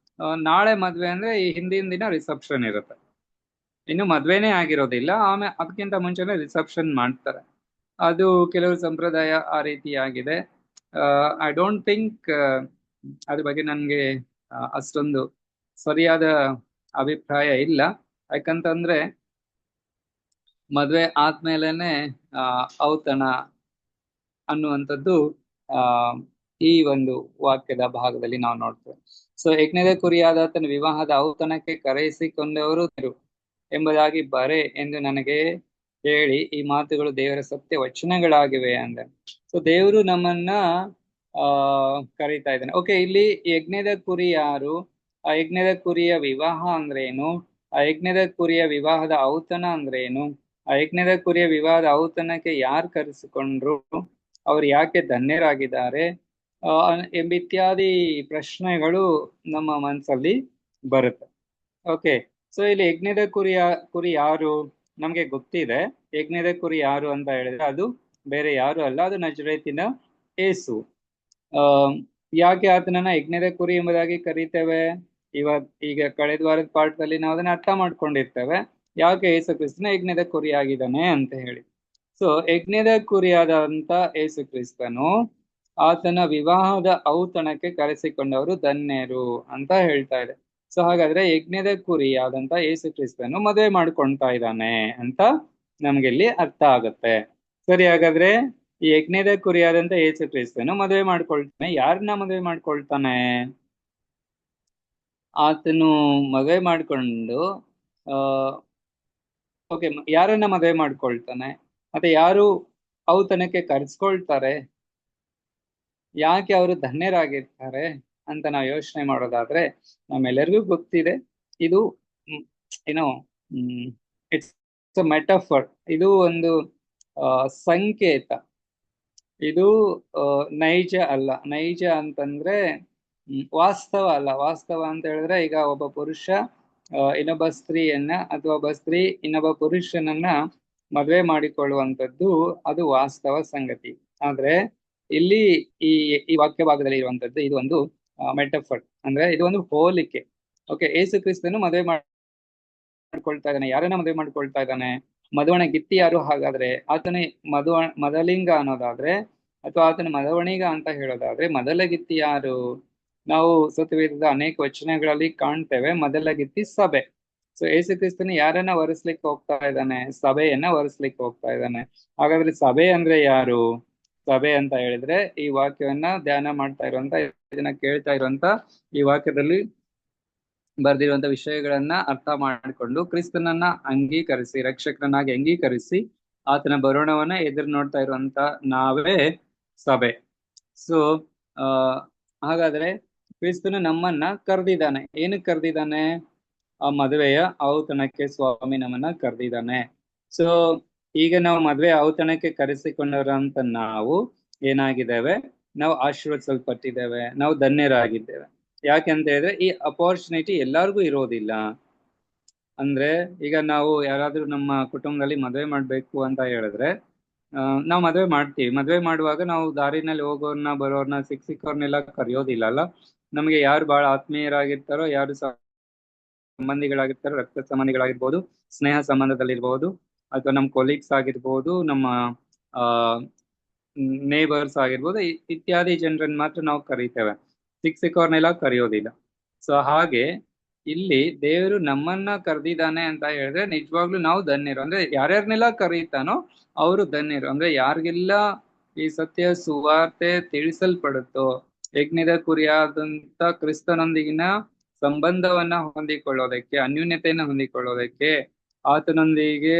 ನಾಳೆ ಮದ್ವೆ ಅಂದ್ರೆ ಈ ಹಿಂದಿನ ದಿನ ರಿಸೆಪ್ಷನ್ ಇರುತ್ತೆ. ಇನ್ನು ಮದ್ವೆನೇ ಆಗಿರೋದಿಲ್ಲ, ಆಮೇಲೆ ಅದಕ್ಕಿಂತ ಮುಂಚೆನೆ ರಿಸೆಪ್ಷನ್ ಮಾಡ್ತಾರೆ. ಅದು ಕೆಲವು ಸಂಪ್ರದಾಯ ಆ ರೀತಿ ಆಗಿದೆ. ಐ ಡೋಂಟ್ ಥಿಂಕ್ ಅದ್ರ ಬಗ್ಗೆ ನನ್ಗೆ ಅಷ್ಟೊಂದು ಸರಿಯಾದ ಅಭಿಪ್ರಾಯ ಇಲ್ಲ. ಯಾಕಂತಂದ್ರೆ ಮದ್ವೆ ಆದ್ಮೇಲೆನೆ ಔತಣ ಅನ್ನುವಂಥದ್ದು ಈ ಒಂದು ವಾಕ್ಯದ ಭಾಗದಲ್ಲಿ ನಾವು ನೋಡ್ತೇವೆ. ಸೊ ಯಜ್ಞದ ಕುರಿಯಾದಾತನ ವಿವಾಹದ ಔತಣಕ್ಕೆ ಕರೆಯಿಸಿಕೊಂಡವರು ಎಂಬುದಾಗಿ ಬರೆ ಎಂದು ನನಗೆ ಹೇಳಿ, ಈ ಮಾತುಗಳು ದೇವರ ಸತ್ಯ ವಚನಗಳಾಗಿವೆ ಅಂದ. ಸೊ ದೇವರು ನಮ್ಮನ್ನ ಕರೀತಾ ಇದ್ದಾನೆ. ಓಕೆ, ಇಲ್ಲಿ ಯಜ್ಞದ ಕುರಿ ಯಾರು, ಆ ಯಜ್ಞದ ಕುರಿಯ ವಿವಾಹ ಅಂದ್ರೇನು, ಆ ಯಜ್ಞದ ಕುರಿಯ ವಿವಾಹದ ಔತಣ ಅಂದ್ರೇನು, ಆ ಯಜ್ಞದ ಕುರಿಯ ವಿವಾಹದ ಔತಣಕ್ಕೆ ಯಾರು ಕರೆಸಿಕೊಂಡ್ರು, ಅವ್ರು ಯಾಕೆ ಧನ್ಯರಾಗಿದ್ದಾರೆ, ಎಂಬಿತ್ಯಾದಿ ಪ್ರಶ್ನೆಗಳು ನಮ್ಮ ಮನಸ್ಸಲ್ಲಿ ಬರುತ್ತೆ. ಓಕೆ, ಸೊ ಇಲ್ಲಿ ಯಜ್ಞದ ಕುರಿ ಯಾರು ನಮ್ಗೆ ಗೊತ್ತಿದೆ. ಯಜ್ಞದ ಕುರಿ ಯಾರು ಅಂತ ಹೇಳಿದ್ರೆ ಅದು ಬೇರೆ ಯಾರು ಅಲ್ಲ, ಅದು ನಜರೇತಿನ ಏಸು. ಯಾಕೆ ಆತನನ್ನ ಯಜ್ಞದ ಕುರಿ ಎಂಬುದಾಗಿ ಕರೀತೇವೆ? ಈಗ ಕಳೆದ ವಾರದ ಪಾಠದಲ್ಲಿ ನಾವು ಅದನ್ನ ಅರ್ಥ ಮಾಡ್ಕೊಂಡಿರ್ತೇವೆ, ಯಾಕೆ ಯೇಸು ಕ್ರಿಸ್ತನ ಯಜ್ಞದ ಕುರಿ ಆಗಿದ್ದಾನೆ ಅಂತ ಹೇಳಿ. ಸೊ ಯಜ್ಞದ ಕುರಿಯಾದಂತ ಯೇಸು ಕ್ರಿಸ್ತನು ಆತನ ವಿವಾಹದ ಔತಣಕ್ಕೆ ಕರೆಸಿಕೊಂಡವರು ಧನ್ಯರು ಅಂತ ಹೇಳ್ತಾ ಇದೆ. ಸೊ ಹಾಗಾದ್ರೆ ಯಜ್ಞದ ಕುರಿಯಾದಂತ ಯೇಸು ಕ್ರಿಸ್ತನು ಮದುವೆ ಮಾಡ್ಕೊಳ್ತಾ ಇದ್ದಾನೆ ಅಂತ ನಮ್ಗೆ ಇಲ್ಲಿ ಅರ್ಥ ಆಗತ್ತೆ. ಸರಿ, ಹಾಗಾದ್ರೆ ಈ ಯಜ್ಞದ ಕುರಿಯಾದಂತ ಯೇಸು ಕ್ರಿಸ್ತನು ಮದುವೆ ಮಾಡ್ಕೊಳ್ತಾನೆ. ಯಾರನ್ನ ಮದುವೆ ಮಾಡ್ಕೊಳ್ತಾನೆ? ಆತನು ಮದುವೆ ಮಾಡ್ಕೊಂಡು ಓಕೆ, ಯಾರನ್ನ ಮದುವೆ ಮಾಡ್ಕೊಳ್ತಾನೆ? ಮತ್ತೆ ಯಾರು ಔತಣಕ್ಕೆ ಕರೆಸ್ಕೊಳ್ತಾರೆ? ಯಾಕೆ ಅವರು ಧನ್ಯರಾಗಿರ್ತಾರೆ ಅಂತ ನಾವು ಯೋಚನೆ ಮಾಡೋದಾದ್ರೆ ನಮ್ಮೆಲ್ಲರಿಗೂ ಗೊತ್ತಿದೆ, ಇದು ಏನೋ ಇಟ್ಸ್ ಅ ಮೆಟಫರ್. ಇದು ಒಂದು ಸಂಕೇತ. ಇದು ನೈಜ ಅಲ್ಲ. ನೈಜ ಅಂತಂದ್ರೆ ವಾಸ್ತವ ಅಲ್ಲ. ವಾಸ್ತವ ಅಂತ ಹೇಳಿದ್ರೆ ಈಗ ಒಬ್ಬ ಪುರುಷ ಇನ್ನೊಬ್ಬ ಸ್ತ್ರೀಯನ್ನ ಅಥವಾ ಒಬ್ಬ ಸ್ತ್ರೀ ಇನ್ನೊಬ್ಬ ಪುರುಷನನ್ನ ಮದುವೆ ಮಾಡಿಕೊಳ್ಳುವಂಥದ್ದು ಅದು ವಾಸ್ತವ ಸಂಗತಿ. ಆದ್ರೆ ಇಲ್ಲಿ ಈ ವಾಕ್ಯ ಭಾಗದಲ್ಲಿ ಇರುವಂತದ್ದು ಇದು ಒಂದು ಮೆಟಫರ್, ಅಂದ್ರೆ ಇದು ಒಂದು ಹೋಲಿಕೆ. ಓಕೆ, ಯೇಸು ಕ್ರಿಸ್ತನು ಮದುವೆ ಮಾಡ್ಕೊಳ್ತಾ ಇದ್ದಾನೆ. ಯಾರನ್ನ ಮದುವೆ ಮಾಡ್ಕೊಳ್ತಾ ಇದ್ದಾನೆ? ಮದುವಣ ಗಿತ್ತಿ ಯಾರು? ಹಾಗಾದ್ರೆ ಆತನ ಮದಲಿಂಗ ಅನ್ನೋದಾದ್ರೆ ಅಥವಾ ಆತನ ಮದವಣಿಗ ಅಂತ ಹೇಳೋದಾದ್ರೆ ಮೊದಲ ಗಿತ್ತಿ ಯಾರು? ನಾವು ಸತ್ಯವೇದದ ಅನೇಕ ವಚನಗಳಲ್ಲಿ ಕಾಣ್ತೇವೆ, ಮೊದಲ ಗಿತ್ತಿ ಸಭೆ. ಸೊ ಯೇಸು ಕ್ರಿಸ್ತನು ಯಾರನ್ನ ವರಿಸ್ಲಿಕ್ಕೆ ಹೋಗ್ತಾ ಇದ್ದಾನೆ? ಸಭೆಯನ್ನ ವರಿಸ್ಲಿಕ್ಕೆ ಹೋಗ್ತಾ ಇದ್ದಾನೆ. ಹಾಗಾದ್ರೆ ಸಭೆ ಅಂದ್ರೆ ಯಾರು? ಸಭೆ ಅಂತ ಹೇಳಿದ್ರೆ ಈ ವಾಕ್ಯವನ್ನ ಧ್ಯಾನ ಮಾಡ್ತಾ ಇರುವಂತ, ಇದನ್ನ ಕೇಳ್ತಾ ಇರುವಂತ, ಈ ವಾಕ್ಯದಲ್ಲಿ ಬರ್ದಿರುವಂತ ವಿಷಯಗಳನ್ನ ಅರ್ಥ ಮಾಡಿಕೊಂಡು ಕ್ರಿಸ್ತನನ್ನ ಅಂಗೀಕರಿಸಿ, ರಕ್ಷಕರನ್ನಾಗಿ ಅಂಗೀಕರಿಸಿ ಆತನ ಬರೋಣವನ್ನ ಎದುರು ನೋಡ್ತಾ ಇರುವಂತ ನಾವೇ ಸಭೆ. ಸೊ ಹಾಗಾದ್ರೆ ಕ್ರಿಸ್ತನು ನಮ್ಮನ್ನ ಕರೆದಿದ್ದಾನೆ. ಏನಕ್ಕೆ ಕರೆದಿದ್ದಾನೆ? ಆ ಮದುವೆಯ ಔತಣಕ್ಕೆ ಸ್ವಾಮಿ ನಮ್ಮನ್ನ ಕರೆದಿದ್ದಾನೆ. ಸೊ ಈಗ ನಾವು ಮದುವೆ ಔತಣಕ್ಕೆ ಕರೆಸಿಕೊಂಡವರಂತ ನಾವು ಏನಾಗಿದ್ದೇವೆ? ನಾವು ಆಶೀರ್ವದಿಸಲ್ಪಟ್ಟಿದ್ದೇವೆ, ನಾವು ಧನ್ಯರಾಗಿದ್ದೇವೆ. ಯಾಕೆಂತ ಹೇಳಿದ್ರೆ ಈ ಅಪಾರ್ಚುನಿಟಿ ಎಲ್ಲರಿಗೂ ಇರೋದಿಲ್ಲ. ಅಂದ್ರೆ ಈಗ ನಾವು ಯಾರಾದ್ರೂ ನಮ್ಮ ಕುಟುಂಬದಲ್ಲಿ ಮದುವೆ ಮಾಡ್ಬೇಕು ಅಂತ ಹೇಳಿದ್ರೆ ನಾವು ಮದುವೆ ಮಾಡ್ತೀವಿ. ಮದುವೆ ಮಾಡುವಾಗ ನಾವು ದಾರಿನಲ್ಲಿ ಹೋಗೋರ್ನ ಬರೋರ್ನ ಸಿಕ್ಕವ್ರನ್ನೆಲ್ಲ ಕರೆಯೋದಿಲ್ಲ ಅಲ್ಲ. ನಮಗೆ ಯಾರು ಬಹಳ ಆತ್ಮೀಯರಾಗಿರ್ತಾರೋ, ಯಾರು ಸಂಬಂಧಿಗಳಾಗಿರ್ತಾರೋ, ರಕ್ತ ಸಂಬಂಧಿಗಳಾಗಿರ್ಬೋದು, ಸ್ನೇಹ ಸಂಬಂಧದಲ್ಲಿರ್ಬೋದು, ಅಥವಾ ನಮ್ಮ ಕೊಲೀಗ್ಸ್ ಆಗಿರ್ಬೋದು, ನಮ್ಮ ನೇಬರ್ಸ್ ಆಗಿರ್ಬೋದು, ಇತ್ಯಾದಿ ಜನರನ್ನ ಮಾತ್ರ ನಾವು ಕರೀತೇವೆ. ಸಿಕ್ಕವ್ರನ್ನೆಲ್ಲ ಕರೆಯೋದಿಲ್ಲ. ಸೊ ಹಾಗೆ ಇಲ್ಲಿ ದೇವರು ನಮ್ಮನ್ನ ಕರೆದಿದ್ದಾನೆ ಅಂತ ಹೇಳಿದ್ರೆ ನಿಜವಾಗ್ಲೂ ನಾವು ಧನ್ಯರು. ಅಂದ್ರೆ ಯಾರ್ಯಾರನ್ನೆಲ್ಲ ಕರೀತಾನೋ ಅವರು ಧನ್ಯರು. ಅಂದ್ರೆ ಯಾರಿಗೆಲ್ಲ ಈ ಸತ್ಯ ಸುವಾರ್ತೆ ತಿಳಿಸಲ್ಪಡುತ್ತೋ, ಯಜ್ಞದ ಕುರಿಯಾದಂತ ಕ್ರಿಸ್ತನೊಂದಿಗಿನ ಸಂಬಂಧವನ್ನ ಹೊಂದಿಕೊಳ್ಳೋದಕ್ಕೆ, ಅನ್ಯೂನ್ಯತೆಯನ್ನ ಹೊಂದಿಕೊಳ್ಳೋದಕ್ಕೆ, ಆತನೊಂದಿಗೆ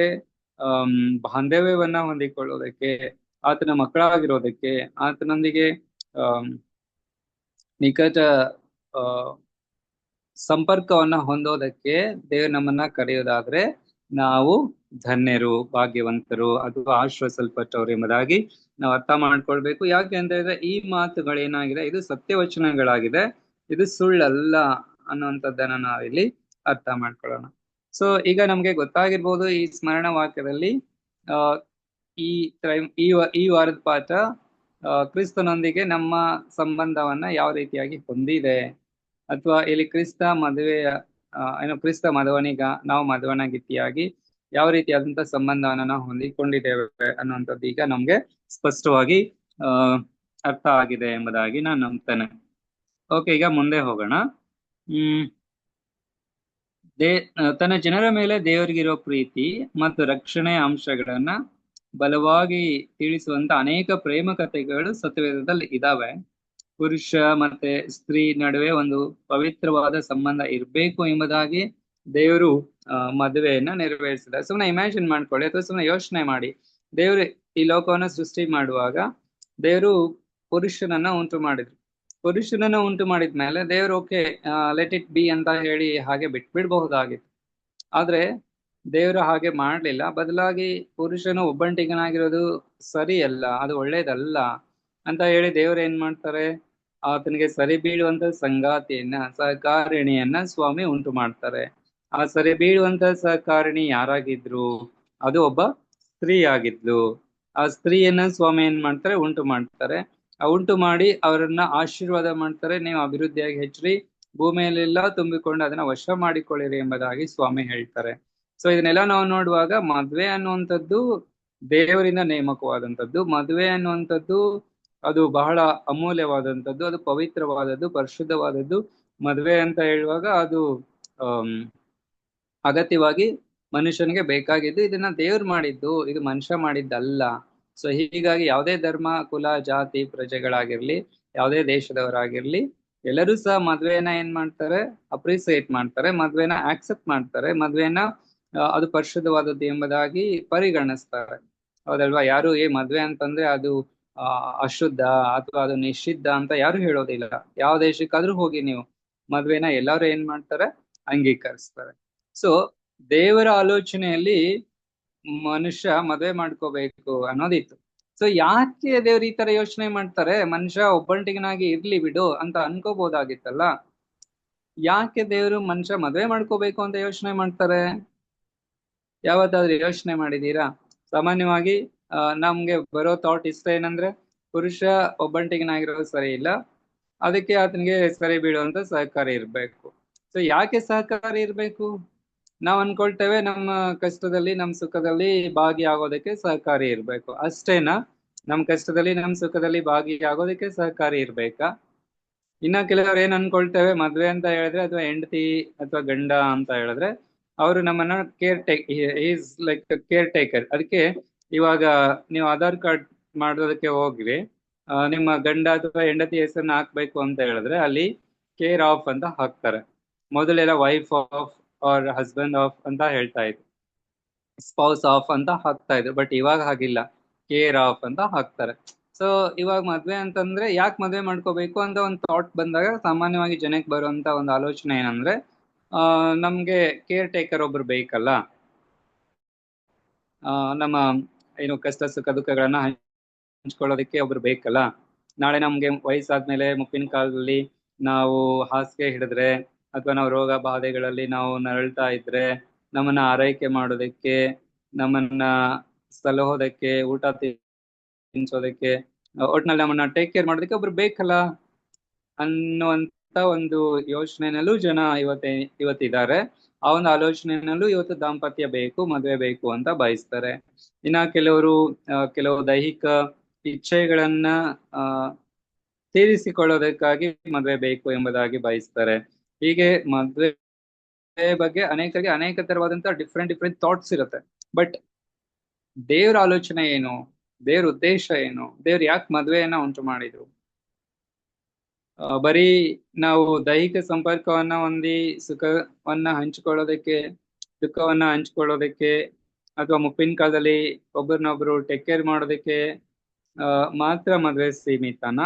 ಬಾಂಧವ್ಯವನ್ನ ಹೊಂದಿಕೊಳ್ಳೋದಕ್ಕೆ, ಆತನ ಮಕ್ಕಳಾಗಿರೋದಕ್ಕೆ, ಆತನೊಂದಿಗೆ ನಿಕಟ ಸಂಪರ್ಕವನ್ನ ಹೊಂದೋದಕ್ಕೆ ದೇವರು ನಮ್ಮನ್ನ ಕರೆಯೋದಾದ್ರೆ ನಾವು ಧನ್ಯರು, ಭಾಗ್ಯವಂತರು, ಅಥವಾ ಆಶ್ರಯಿಸಲ್ಪಟ್ಟವರು ಎಂಬುದಾಗಿ ನಾವು ಅರ್ಥ ಮಾಡ್ಕೊಳ್ಬೇಕು. ಯಾಕೆ ಅಂತ ಹೇಳಿದ್ರೆ ಈ ಮಾತುಗಳೇನಾಗಿದೆ, ಇದು ಸತ್ಯವಚನಗಳಾಗಿದೆ, ಇದು ಸುಳ್ಳಲ್ಲ ಅನ್ನುವಂಥದ್ದನ್ನ ನಾವಿಲ್ಲಿ ಅರ್ಥ ಮಾಡ್ಕೊಳ್ಳೋಣ. ಸೊ ಈಗ ನಮ್ಗೆ ಗೊತ್ತಾಗಿರ್ಬೋದು ಈ ಸ್ಮರಣ ವಾಕ್ಯದಲ್ಲಿ ಈ ವಾರದ ಪಾಠ ಕ್ರಿಸ್ತನೊಂದಿಗೆ ನಮ್ಮ ಸಂಬಂಧವನ್ನ ಯಾವ ರೀತಿಯಾಗಿ ಹೊಂದಿದೆ, ಅಥವಾ ಇಲ್ಲಿ ಕ್ರಿಸ್ತ ಮದುವೆಯ ಕ್ರಿಸ್ತ ಮದವನಿಗ, ನಾವು ಮದವನಗಿತ್ತಿಯಾಗಿ ಯಾವ ರೀತಿಯಾದಂತ ಸಂಬಂಧವನ್ನ ನಾವು ಹೊಂದಿಕೊಂಡಿದ್ದೇವೆ ಅನ್ನುವಂಥದ್ದು ಈಗ ನಮ್ಗೆ ಸ್ಪಷ್ಟವಾಗಿ ಅರ್ಥ ಆಗಿದೆ ಎಂಬುದಾಗಿ ನಾನು ನಂಬ್ತೇನೆ. ಓಕೆ, ಈಗ ಮುಂದೆ ಹೋಗೋಣ. ತನ್ನ ಜನರ ಮೇಲೆ ದೇವರಿಗಿರೋ ಪ್ರೀತಿ ಮತ್ತು ರಕ್ಷಣೆಯ ಅಂಶಗಳನ್ನ ಬಲವಾಗಿ ತಿಳಿಸುವಂತ ಅನೇಕ ಪ್ರೇಮ ಕಥೆಗಳು ಸತ್ಯವೇದದಲ್ಲಿ ಇದಾವೆ. ಪುರುಷ ಮತ್ತೆ ಸ್ತ್ರೀ ನಡುವೆ ಒಂದು ಪವಿತ್ರವಾದ ಸಂಬಂಧ ಇರಬೇಕು ಎಂಬುದಾಗಿ ದೇವರು ಮದುವೆಯನ್ನ ನೆರವೇರಿಸಿದ್ದಾರೆ. ಸುಮ್ಮನೆ ಇಮ್ಯಾಜಿನ್ ಮಾಡ್ಕೊಳ್ಳಿ, ಅಥವಾ ಸುಮ್ಮನೆ ಯೋಚನೆ ಮಾಡಿ. ದೇವರು ಈ ಲೋಕವನ್ನ ಸೃಷ್ಟಿ ಮಾಡುವಾಗ ದೇವರು ಪುರುಷನನ್ನ ಉಂಟು ಮಾಡಿದ್ರು. ಪುರುಷನನ್ನ ಉಂಟು ಮಾಡಿದ್ಮೇಲೆ ದೇವರು ಓಕೆ ಲೆಟ್ ಇಟ್ ಬಿ ಅಂತ ಹೇಳಿ ಹಾಗೆ ಬಿಟ್ಬಿಡ್ಬಹುದಾಗಿತ್ತು. ಆದ್ರೆ ದೇವರು ಹಾಗೆ ಮಾಡ್ಲಿಲ್ಲ. ಬದಲಾಗಿ ಪುರುಷನು ಒಬ್ಬಂಟಿಗನಾಗಿರೋದು ಸರಿ ಅಲ್ಲ, ಅದು ಒಳ್ಳೇದಲ್ಲ ಅಂತ ಹೇಳಿ ದೇವ್ರು ಏನ್ ಮಾಡ್ತಾರೆ, ಆತನಿಗೆ ಸರಿ ಬೀಳುವಂತ ಸಂಗಾತಿಯನ್ನ, ಸಹಕಾರಿಣಿಯನ್ನ ಸ್ವಾಮಿ ಉಂಟು ಮಾಡ್ತಾರೆ. ಆ ಸರಿ ಬೀಳುವಂತ ಸಹಕಾರಿಣಿ ಯಾರಾಗಿದ್ರು? ಅದು ಒಬ್ಬ ಸ್ತ್ರೀ ಆಗಿದ್ಲು. ಆ ಸ್ತ್ರೀಯನ್ನ ಸ್ವಾಮಿ ಏನ್ ಮಾಡ್ತಾರೆ? ಉಂಟು ಮಾಡ್ತಾರೆ. ಆ ಉಂಟು ಮಾಡಿ ಅವರನ್ನ ಆಶೀರ್ವಾದ ಮಾಡ್ತಾರೆ. ನೀವು ಅಭಿವೃದ್ಧಿಯಾಗಿ ಹೆಚ್ಚ್ರಿ, ಭೂಮಿಯಲ್ಲೆಲ್ಲ ತುಂಬಿಕೊಂಡು ಅದನ್ನ ವಶ ಮಾಡಿಕೊಳ್ಳಿರಿ ಎಂಬುದಾಗಿ ಸ್ವಾಮಿ ಹೇಳ್ತಾರೆ. ಸೊ ಇದನ್ನೆಲ್ಲ ನಾವು ನೋಡುವಾಗ ಮದ್ವೆ ಅನ್ನುವಂಥದ್ದು ದೇವರಿಂದ ನೇಮಕವಾದಂಥದ್ದು. ಮದುವೆ ಅನ್ನುವಂಥದ್ದು ಅದು ಬಹಳ ಅಮೂಲ್ಯವಾದಂಥದ್ದು, ಅದು ಪವಿತ್ರವಾದದ್ದು, ಪರಿಶುದ್ಧವಾದದ್ದು. ಮದುವೆ ಅಂತ ಹೇಳುವಾಗ ಅದು ಅಗತ್ಯವಾಗಿ ಮನುಷ್ಯನಿಗೆ ಬೇಕಾಗಿದ್ದು. ಇದನ್ನ ದೇವ್ರು ಮಾಡಿದ್ದು, ಇದು ಮನುಷ್ಯ ಮಾಡಿದ್ದಲ್ಲ. ಸೊ ಹೀಗಾಗಿ ಯಾವುದೇ ಧರ್ಮ, ಕುಲ, ಜಾತಿ, ಪ್ರಜೆಗಳಾಗಿರ್ಲಿ, ಯಾವುದೇ ದೇಶದವರಾಗಿರ್ಲಿ, ಎಲ್ಲರೂ ಸಹ ಮದ್ವೆನ ಏನ್ ಮಾಡ್ತಾರೆ? ಅಪ್ರಿಸಿಯೇಟ್ ಮಾಡ್ತಾರೆ, ಮದ್ವೆನ ಆಕ್ಸೆಪ್ಟ್ ಮಾಡ್ತಾರೆ, ಮದ್ವೆನ ಅದು ಪರಿಶುದ್ಧವಾದದ್ದು ಎಂಬುದಾಗಿ ಪರಿಗಣಿಸ್ತಾರೆ. ಹೌದಲ್ವಾ? ಯಾರು ಮದ್ವೆ ಅಂತಂದ್ರೆ ಅದು ಅಶುದ್ಧ ಅಥವಾ ಅದು ನಿಷಿದ್ಧ ಅಂತ ಯಾರು ಹೇಳೋದಿಲ್ಲ. ಯಾವ ದೇಶಕ್ಕಾದ್ರೂ ಹೋಗಿ ನೀವು ಮದ್ವೆನ ಎಲ್ಲರೂ ಏನ್ ಮಾಡ್ತಾರೆ? ಅಂಗೀಕರಿಸ್ತಾರೆ. ಸೊ ದೇವರ ಆಲೋಚನೆಯಲ್ಲಿ ಮನುಷ್ಯ ಮದ್ವೆ ಮಾಡ್ಕೋಬೇಕು ಅನ್ನೋದಿತ್ತು. ಸೊ ಯಾಕೆ ದೇವ್ರು ಈ ತರ ಯೋಚನೆ ಮಾಡ್ತಾರೆ? ಮನುಷ್ಯ ಒಬ್ಬಂಟಿಗನಾಗಿ ಇರ್ಲಿ ಬಿಡು ಅಂತ ಅನ್ಕೋಬಹುದಾಗಿತ್ತಲ್ಲ. ಯಾಕೆ ದೇವ್ರು ಮನುಷ್ಯ ಮದ್ವೆ ಮಾಡ್ಕೋಬೇಕು ಅಂತ ಯೋಚನೆ ಮಾಡ್ತಾರೆ? ಯಾವತ್ತಾದ್ರೂ ಯೋಚನೆ ಮಾಡಿದೀರಾ? ಸಾಮಾನ್ಯವಾಗಿ ನಮ್ಗೆ ಬರೋ ಥಾಟ್ ಇಷ್ಟ ಏನಂದ್ರೆ, ಪುರುಷ ಒಬ್ಬಂಟಿಗನಾಗಿರೋದು ಸರಿ ಇಲ್ಲ, ಅದಕ್ಕೆ ಆತನಿಗೆ ಸರಿ ಬೀಳುವಂತ ಸಹಕಾರಿ ಇರ್ಬೇಕು. ಸೊ ಯಾಕೆ ಸಹಕಾರಿ ಇರ್ಬೇಕು? ನಾವ್ ಅನ್ಕೊಳ್ತೇವೆ ನಮ್ಮ ಕಷ್ಟದಲ್ಲಿ, ನಮ್ ಸುಖದಲ್ಲಿ ಭಾಗಿಯಾಗೋದಕ್ಕೆ ಸಹಕಾರಿ ಇರ್ಬೇಕು. ಅಷ್ಟೇನಾ? ನಮ್ ಕಷ್ಟದಲ್ಲಿ, ನಮ್ ಸುಖದಲ್ಲಿ ಭಾಗಿಯಾಗೋದಕ್ಕೆ ಸಹಕಾರಿ ಇರ್ಬೇಕಾ? ಇನ್ನ ಕೆಲವರು ಏನ್ ಅನ್ಕೊಳ್ತೇವೆ, ಮದ್ವೆ ಅಂತ ಹೇಳಿದ್ರೆ ಅಥವಾ ಹೆಂಡತಿ ಅಥವಾ ಗಂಡ ಅಂತ ಹೇಳಿದ್ರೆ ಅವರು ನಮ್ಮನ್ನ ಈಸ್ ಲೈಕ್ ಕೇರ್ ಟೇಕರ್. ಅದಕ್ಕೆ ಇವಾಗ ನೀವು ಆಧಾರ್ ಕಾರ್ಡ್ ಮಾಡೋದಕ್ಕೆ ಹೋಗ್ರಿ, ನಿಮ್ಮ ಗಂಡ ಅಥವಾ ಹೆಂಡತಿ ಹೆಸರನ್ನ ಹಾಕ್ಬೇಕು ಅಂತ ಹೇಳಿದ್ರೆ ಅಲ್ಲಿ ಕೇರ್ ಆಫ್ ಅಂತ ಹಾಕ್ತಾರೆ. ಮೊದಲೆಲ್ಲ wife of or husband of ಅಂತ ಹೇಳ್ತಾ ಇದ್ರು, ಸ್ಪೌಸ್ ಆಫ್ ಅಂತ ಹಾಕ್ತಾ ಇದ್ರು. ಬಟ್ ಇವಾಗ ಹಾಗಿಲ್ಲ, ಕೇರ್ ಆಫ್ ಅಂತ ಹಾಕ್ತಾರೆ. ಸೊ ಇವಾಗ ಮದ್ವೆ ಅಂತಂದ್ರೆ ಯಾಕೆ ಮದ್ವೆ ಮಾಡ್ಕೋಬೇಕು ಅಂತ ಒಂದು ಥಾಟ್ ಬಂದಾಗ ಸಾಮಾನ್ಯವಾಗಿ ಜನಕ್ಕೆ ಬರುವಂತ ಒಂದು ಆಲೋಚನೆ ಏನಂದ್ರೆ, ನಮ್ಗೆ ಕೇರ್ ಟೇಕರ್ ಒಬ್ರು ಬೇಕಲ್ಲ, ನಮ್ಮ ಏನು ಕಷ್ಟ ಸುಖ ದುಃಖಗಳನ್ನ ಹಂಚ್ಕೊಳ್ಳೋದಕ್ಕೆ ಒಬ್ರು ಬೇಕಲ್ಲ. ನಾಳೆ ನಮ್ಗೆ ವಯಸ್ಸಾದ್ಮೇಲೆ ಮುಪ್ಪಿನ ಕಾಲದಲ್ಲಿ ನಾವು ಹಾಸಿಗೆ ಹಿಡಿದ್ರೆ ಅಥವಾ ನಾವು ರೋಗ ಬಾಧೆಗಳಲ್ಲಿ ನಾವು ನರಳ್ತಾ ಇದ್ರೆ ನಮ್ಮನ್ನ ಆರೈಕೆ ಮಾಡೋದಕ್ಕೆ, ನಮ್ಮನ್ನ ಸಲಹೋದಕ್ಕೆ, ಊಟ ತಿನ್ಸೋದಕ್ಕೆ, ಒಟ್ನಲ್ಲಿ ನಮ್ಮನ್ನ ಟೇಕ್ ಕೇರ್ ಮಾಡೋದಕ್ಕೆ ಒಬ್ರು ಬೇಕಲ್ಲ ಅನ್ನುವಂತ ಒಂದು ಯೋಚನೆನಲ್ಲೂ ಜನ ಇವತ್ತಿದ್ದಾರೆ. ಆ ಒಂದು ಆಲೋಚನೆನಲ್ಲೂ ಇವತ್ತು ದಾಂಪತ್ಯ ಬೇಕು, ಮದುವೆ ಬೇಕು ಅಂತ ಬಯಸ್ತಾರೆ. ಇನ್ನ ಕೆಲವು ದೈಹಿಕ ಇಚ್ಛೆಗಳನ್ನ ತೀರಿಸಿಕೊಳ್ಳೋದಕ್ಕಾಗಿ ಮದುವೆ ಬೇಕು ಎಂಬುದಾಗಿ ಬಯಸ್ತಾರೆ. ಹೀಗೆ ಮದುವೆ ಬಗ್ಗೆ ಅನೇಕರಿಗೆ ಅನೇಕ ತರವಾದಂತಹ ಡಿಫ್ರೆಂಟ್ ಥಾಟ್ಸ್ ಇರುತ್ತೆ. ಬಟ್ ದೇವ್ರ ಆಲೋಚನೆ ಏನು? ದೇವ್ರ ಉದ್ದೇಶ ಏನು? ದೇವ್ರು ಯಾಕೆ ಮದುವೆಯನ್ನ ಉಂಟು ಮಾಡಿದ್ರು? ಬರೀ ನಾವು ದೈಹಿಕ ಸಂಪರ್ಕವನ್ನ ಹೊಂದಿ ಸುಖವನ್ನ ಹಂಚಿಕೊಳ್ಳೋದಕ್ಕೆ, ದುಃಖವನ್ನ ಹಂಚಿಕೊಳ್ಳೋದಕ್ಕೆ, ಅಥವಾ ಮುಪ್ಪಿನ ಕಾಲದಲ್ಲಿ ಒಬ್ಬರನ್ನೊಬ್ರು ಟೇಕ್ ಕೇರ್ ಮಾಡೋದಕ್ಕೆ ಮಾತ್ರ ಮದುವೆ ಸೀಮಿತನ?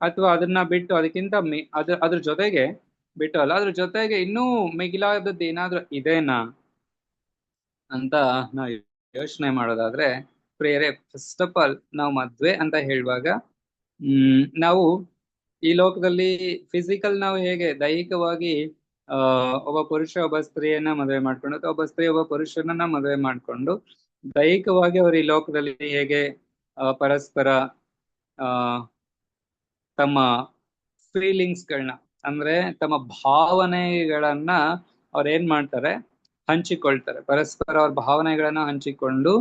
ಅಥವಾ ಅದನ್ನ ಬಿಟ್ಟು ಅದಕ್ಕಿಂತ ಅದ್ರ ಜೊತೆಗೆ ಬಿಟ್ಟು ಅಲ್ಲ, ಅದ್ರ ಜೊತೆಗೆ ಇನ್ನೂ ಮಿಗಿಲಾದದ್ದು ಏನಾದ್ರೂ ಇದೇನಾ ಅಂತ ನಾವು ಯೋಚನೆ ಮಾಡೋದಾದ್ರೆ, ಪ್ರಿಯರೇ, ಫಸ್ಟ್ ಆಫ್ ಆಲ್ ನಾವು ಮದ್ವೆ ಅಂತ ಹೇಳುವಾಗ ನಾವು ಈ ಲೋಕದಲ್ಲಿ ಫಿಸಿಕಲ್ ನಾವು ಹೇಗೆ ದೈಹಿಕವಾಗಿ ಒಬ್ಬ ಪುರುಷ ಒಬ್ಬ ಸ್ತ್ರೀಯನ್ನ ಮದುವೆ ಮಾಡ್ಕೊಂಡು ಅಥವಾ ಒಬ್ಬ ಸ್ತ್ರೀ ಒಬ್ಬ ಪುರುಷನನ್ನ ಮದುವೆ ಮಾಡ್ಕೊಂಡು ದೈಹಿಕವಾಗಿ ಅವರು ಈ ಲೋಕದಲ್ಲಿ ಹೇಗೆ ಪರಸ್ಪರ ತಮ್ಮ ಫೀಲಿಂಗ್ಸ್ಗಳನ್ನ, ಅಂದ್ರೆ ತಮ್ಮ ಭಾವನೆಗಳನ್ನ ಅವ್ರು ಏನ್ ಮಾಡ್ತಾರೆ? ಹಂಚಿಕೊಳ್ತಾರೆ. ಪರಸ್ಪರ ಅವ್ರ ಭಾವನೆಗಳನ್ನ ಹಂಚಿಕೊಂಡು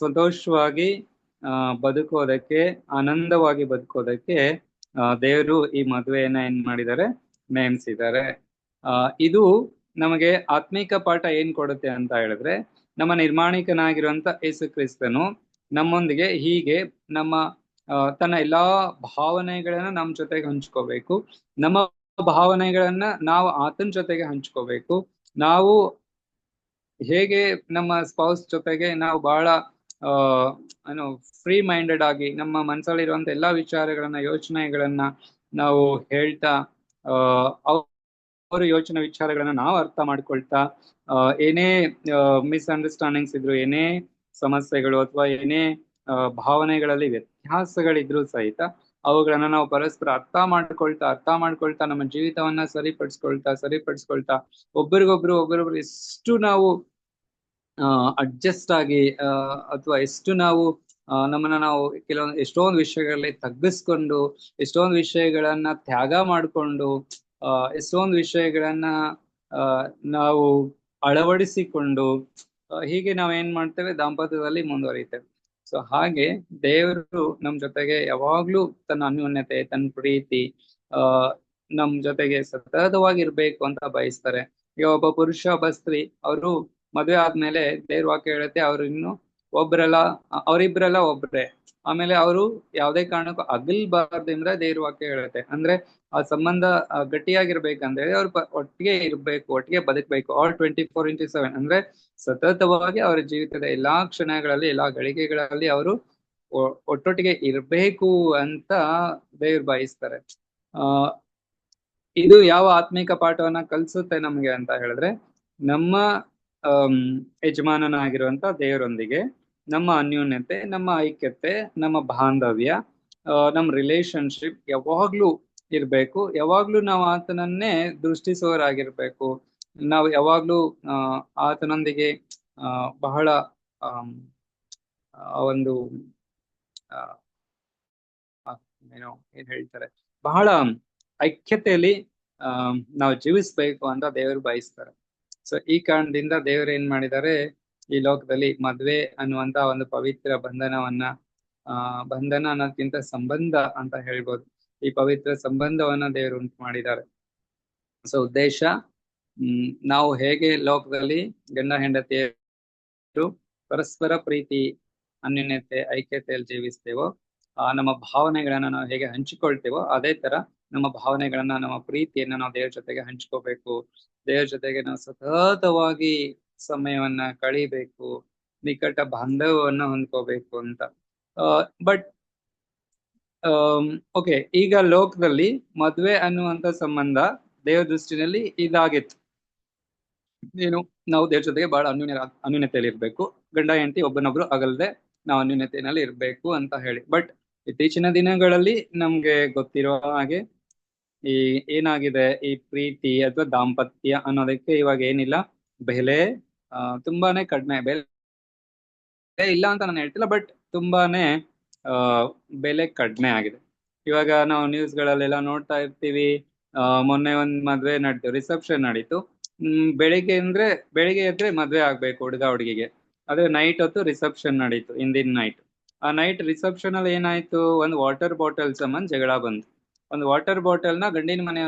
ಸಂತೋಷವಾಗಿ ಬದುಕೋದಕ್ಕೆ, ಆನಂದವಾಗಿ ಬದುಕೋದಕ್ಕೆ ದೇವರು ಈ ಮದುವೆಯನ್ನ ಏನ್ ಮಾಡಿದ್ದಾರೆ? ನೇಮಿಸಿದ್ದಾರೆ. ಇದು ನಮಗೆ ಆತ್ಮಿಕ ಪಾಠ ಏನ್ ಕೊಡುತ್ತೆ ಅಂತ ಹೇಳಿದ್ರೆ, ನಮ್ಮ ನಿರ್ಮಾಣಿಕನಾಗಿರುವಂತ ಯೇಸು ಕ್ರಿಸ್ತನು ನಮ್ಮೊಂದಿಗೆ ಹೀಗೆ ತನ್ನ ಎಲ್ಲಾ ಭಾವನೆಗಳನ್ನ ನಮ್ಮ ಜೊತೆಗೆ ಹಂಚ್ಕೋಬೇಕು, ನಮ್ಮ ಭಾವನೆಗಳನ್ನ ನಾವು ಆತನ ಜೊತೆಗೆ ಹಂಚ್ಕೋಬೇಕು. ನಾವು ಹೇಗೆ ನಮ್ಮ ಸ್ಪೌಸ್ ಜೊತೆಗೆ ನಾವು ಬಹಳ ಫ್ರೀ ಮೈಂಡೆಡ್ ಆಗಿ ನಮ್ಮ ಮನಸ್ಸಲ್ಲಿರುವಂತ ಎಲ್ಲಾ ವಿಚಾರಗಳನ್ನ, ಯೋಚನೆಗಳನ್ನ ನಾವು ಹೇಳ್ತಾ, ಅವರ ಯೋಚನೆ ವಿಚಾರಗಳನ್ನ ನಾವು ಅರ್ಥ ಮಾಡ್ಕೊಳ್ತಾ, ಏನೇ ಮಿಸ್ಅಂಡರ್ಸ್ಟ್ಯಾಂಡಿಂಗ್ಸ್ ಇದ್ರು, ಏನೇ ಸಮಸ್ಯೆಗಳು ಅಥವಾ ಏನೇ ಭಾವನೆಗಳಲ್ಲಿ ವ್ಯತ್ಯಾಸಗಳಿದ್ರು ಸಹಿತ ಅವುಗಳನ್ನ ನಾವು ಪರಸ್ಪರ ಅರ್ಥ ಮಾಡ್ಕೊಳ್ತಾ ನಮ್ಮ ಜೀವಿತವನ್ನ ಸರಿಪಡಿಸ್ಕೊಳ್ತಾ ಒಬ್ಬರಿಗೊಬ್ರು ಎಷ್ಟು ನಾವು ಅಡ್ಜಸ್ಟ್ ಆಗಿ ಅಥವಾ ಎಷ್ಟು ನಾವು ನಮ್ಮನ್ನ ನಾವು ಎಷ್ಟೊಂದು ವಿಷಯಗಳಲ್ಲಿ ತಗ್ಗಿಸ್ಕೊಂಡು ಎಷ್ಟೊಂದು ವಿಷಯಗಳನ್ನ ತ್ಯಾಗ ಮಾಡಿಕೊಂಡು ಎಷ್ಟೊಂದು ವಿಷಯಗಳನ್ನ ನಾವು ಅಳವಡಿಸಿಕೊಂಡು ಹೀಗೆ ನಾವೇನ್ ಮಾಡ್ತೇವೆ ದಾಂಪತ್ಯದಲ್ಲಿ ಮುಂದುವರಿತೇವೆ. ಸೊ ಹಾಗೆ ದೇವರು ನಮ್ ಜೊತೆಗೆ ಯಾವಾಗ್ಲೂ ತನ್ನ ಅನ್ಯೋನ್ಯತೆ, ತನ್ನ ಪ್ರೀತಿ ನಮ್ ಜೊತೆಗೆ ಸತತವಾಗಿರ್ಬೇಕು ಅಂತ ಬಯಸ್ತಾರೆ. ಈಗ ಒಬ್ಬ ಪುರುಷ ಒಬ್ಬ ಸ್ತ್ರೀ ಅವರು ಮದುವೆ ಆದ್ಮೇಲೆ ದೇವ್ರ ವಾಕ್ಯ ಹೇಳುತ್ತೆ ಅವರಿಬ್ರೆಲ್ಲ ಒಬ್ರೆ. ಆಮೇಲೆ ಅವರು ಯಾವ್ದೇ ಕಾರಣಕ್ಕೂ ಅಗಲ್ಬಾರ್ದಿಂದ ದೇವ್ರ ವಾಕ್ಯ ಹೇಳುತ್ತೆ. ಅಂದ್ರೆ ಆ ಸಂಬಂಧ ಗಟ್ಟಿಯಾಗಿರ್ಬೇಕಂದ್ರೆ ಅವ್ರು ಒಟ್ಟಿಗೆ ಇರ್ಬೇಕು, ಒಟ್ಟಿಗೆ ಬದುಕ್ಬೇಕು, ಆಲ್ 24/7. ಅಂದ್ರೆ ಸತತವಾಗಿ ಅವರ ಜೀವಿತದ ಎಲ್ಲಾ ಕ್ಷಣಗಳಲ್ಲಿ ಎಲ್ಲಾ ಗಳಿಗೆಗಳಲ್ಲಿ ಅವರು ಒಟ್ಟೊಟ್ಟಿಗೆ ಇರ್ಬೇಕು ಅಂತ ದೇವ್ರು ಬಯಸ್ತಾರೆ. ಇದು ಯಾವ ಆತ್ಮಿಕ ಪಾಠವನ್ನ ಕಲಿಸುತ್ತೆ ನಮ್ಗೆ ಅಂತ ಹೇಳಿದ್ರೆ, ನಮ್ಮ ಯಜಮಾನನಾಗಿರುವಂತ ದೇವರೊಂದಿಗೆ ನಮ್ಮ ಅನ್ಯೋನ್ಯತೆ, ನಮ್ಮ ಐಕ್ಯತೆ, ನಮ್ಮ ಬಾಂಧವ್ಯ, ನಮ್ಮ ರಿಲೇಶನ್ಶಿಪ್ ಯಾವಾಗ್ಲೂ ಇರ್ಬೇಕು. ಯಾವಾಗ್ಲೂ ನಾವು ಆತನನ್ನೇ ದೃಷ್ಟಿಸುವವರಾಗಿರ್ಬೇಕು. ನಾವು ಯಾವಾಗ್ಲೂ ಆತನೊಂದಿಗೆ ಬಹಳ ಒಂದು ಏನೋ ಏನ್ ಹೇಳ್ತಾರೆ, ಬಹಳ ಐಕ್ಯತೆಯಲ್ಲಿ ನಾವು ಜೀವಿಸ್ಬೇಕು ಅಂತ ದೇವರು ಬಯಸ್ತಾರೆ. ಸೊ ಈ ಕಾರಣದಿಂದ ದೇವರು ಏನ್ ಮಾಡಿದ್ದಾರೆ, ಈ ಲೋಕದಲ್ಲಿ ಮದ್ವೆ ಅನ್ನುವಂತ ಒಂದು ಪವಿತ್ರ ಬಂಧನ ಅನ್ನೋದಕ್ಕಿಂತ ಸಂಬಂಧ ಅಂತ ಹೇಳ್ಬೋದು, ಈ ಪವಿತ್ರ ಸಂಬಂಧವನ್ನ ದೇವರು ಉಂಟು ಮಾಡಿದ್ದಾರೆ. ಸೊ ಉದ್ದೇಶ, ನಾವು ಹೇಗೆ ಲೋಕದಲ್ಲಿ ಗಂಡ ಹೆಂಡತಿಯರು ಪರಸ್ಪರ ಪ್ರೀತಿ, ಅನ್ಯೋನ್ಯತೆ, ಐಕ್ಯತೆಯಲ್ಲಿ ಜೀವಿಸ್ತೇವೋ, ನಮ್ಮ ಭಾವನೆಗಳನ್ನ ನಾವು ಹೇಗೆ ಹಂಚಿಕೊಳ್ತೇವೋ ಅದೇ ತರ ನಮ್ಮ ಭಾವನೆಗಳನ್ನ, ನಮ್ಮ ಪ್ರೀತಿಯನ್ನ ನಾವು ದೇವ್ರ ಜೊತೆಗೆ ಹಂಚ್ಕೋಬೇಕು. ದೇವ್ರ ಜೊತೆಗೆ ನಾವು ಸತತವಾಗಿ ಸಮಯವನ್ನ ಕಳಿಬೇಕು, ನಿಕಟ ಬಾಂಧವ್ಯವನ್ನ ಹೊಂದ್ಕೋಬೇಕು ಅಂತ. ಬಟ್ ಓಕೆ, ಈಗ ಲೋಕದಲ್ಲಿ ಮದ್ವೆ ಅನ್ನುವಂತ ಸಂಬಂಧ ದೇವ್ರ ದೃಷ್ಟಿನಲ್ಲಿ ಇದಾಗಿತ್ತು. ಏನು, ನಾವು ದೇವ್ರ ಜೊತೆಗೆ ಬಹಳ ಅನ್ಯೂನ್ಯತೆಯಲ್ಲಿ ಇರ್ಬೇಕು, ಗಂಡ ಹೆಂಡತಿ ಒಬ್ಬನೊಬ್ರು ಅಗಲ್ದೆ ನಾವು ಅನ್ಯೂನ್ಯತೆಯಲ್ಲಿ ಇರ್ಬೇಕು ಅಂತ ಹೇಳಿ. ಬಟ್ ಇತ್ತೀಚಿನ ದಿನಗಳಲ್ಲಿ ನಮ್ಗೆ ಗೊತ್ತಿರೋ ಹಾಗೆ ಏನಾಗಿದೆ, ಈ ಪ್ರೀತಿ ಅಥವಾ ದಾಂಪತ್ಯ ಅನ್ನೋದಕ್ಕೆ ಇವಾಗ ಏನಿಲ್ಲ, ಬೆಲೆ ತುಂಬಾನೇ ಕಡಿಮೆ. ಬೆಲೆ ಇಲ್ಲ ಅಂತ ನಾನು ಹೇಳ್ತಿಲ್ಲ, ಬಟ್ ತುಂಬಾನೇ ಬೆಲೆ ಕಡಿಮೆ ಆಗಿದೆ. ಇವಾಗ ನಾವು ನ್ಯೂಸ್ಗಳಲ್ಲೆಲ್ಲ ನೋಡ್ತಾ ಇರ್ತೀವಿ. ಮೊನ್ನೆ ಒಂದ್ ಮದ್ವೆ ನಡೀತು, ರಿಸೆಪ್ಷನ್ ನಡೀತು. ಬೆಳಿಗ್ಗೆ ಎದ್ರೆ ಮದ್ವೆ ಆಗ್ಬೇಕು ಹುಡುಗ ಹುಡುಗಿಗೆ, ಅದೇ ನೈಟ್ ಹೊತ್ತು ರಿಸೆಪ್ಷನ್ ನಡೀತು, ಹಿಂದಿನ ನೈಟ್. ಆ ನೈಟ್ ರಿಸೆಪ್ಷನ್ ಅಲ್ಲಿ ಏನಾಯ್ತು, ಒಂದು ವಾಟರ್ ಬಾಟಲ್ ಸಂಬಂಧ ಜಗಳ ಬಂತು. ಒಂದು ವಾಟರ್ ಬಾಟಲ್ನ ಗಂಡಿನ ಮನೆ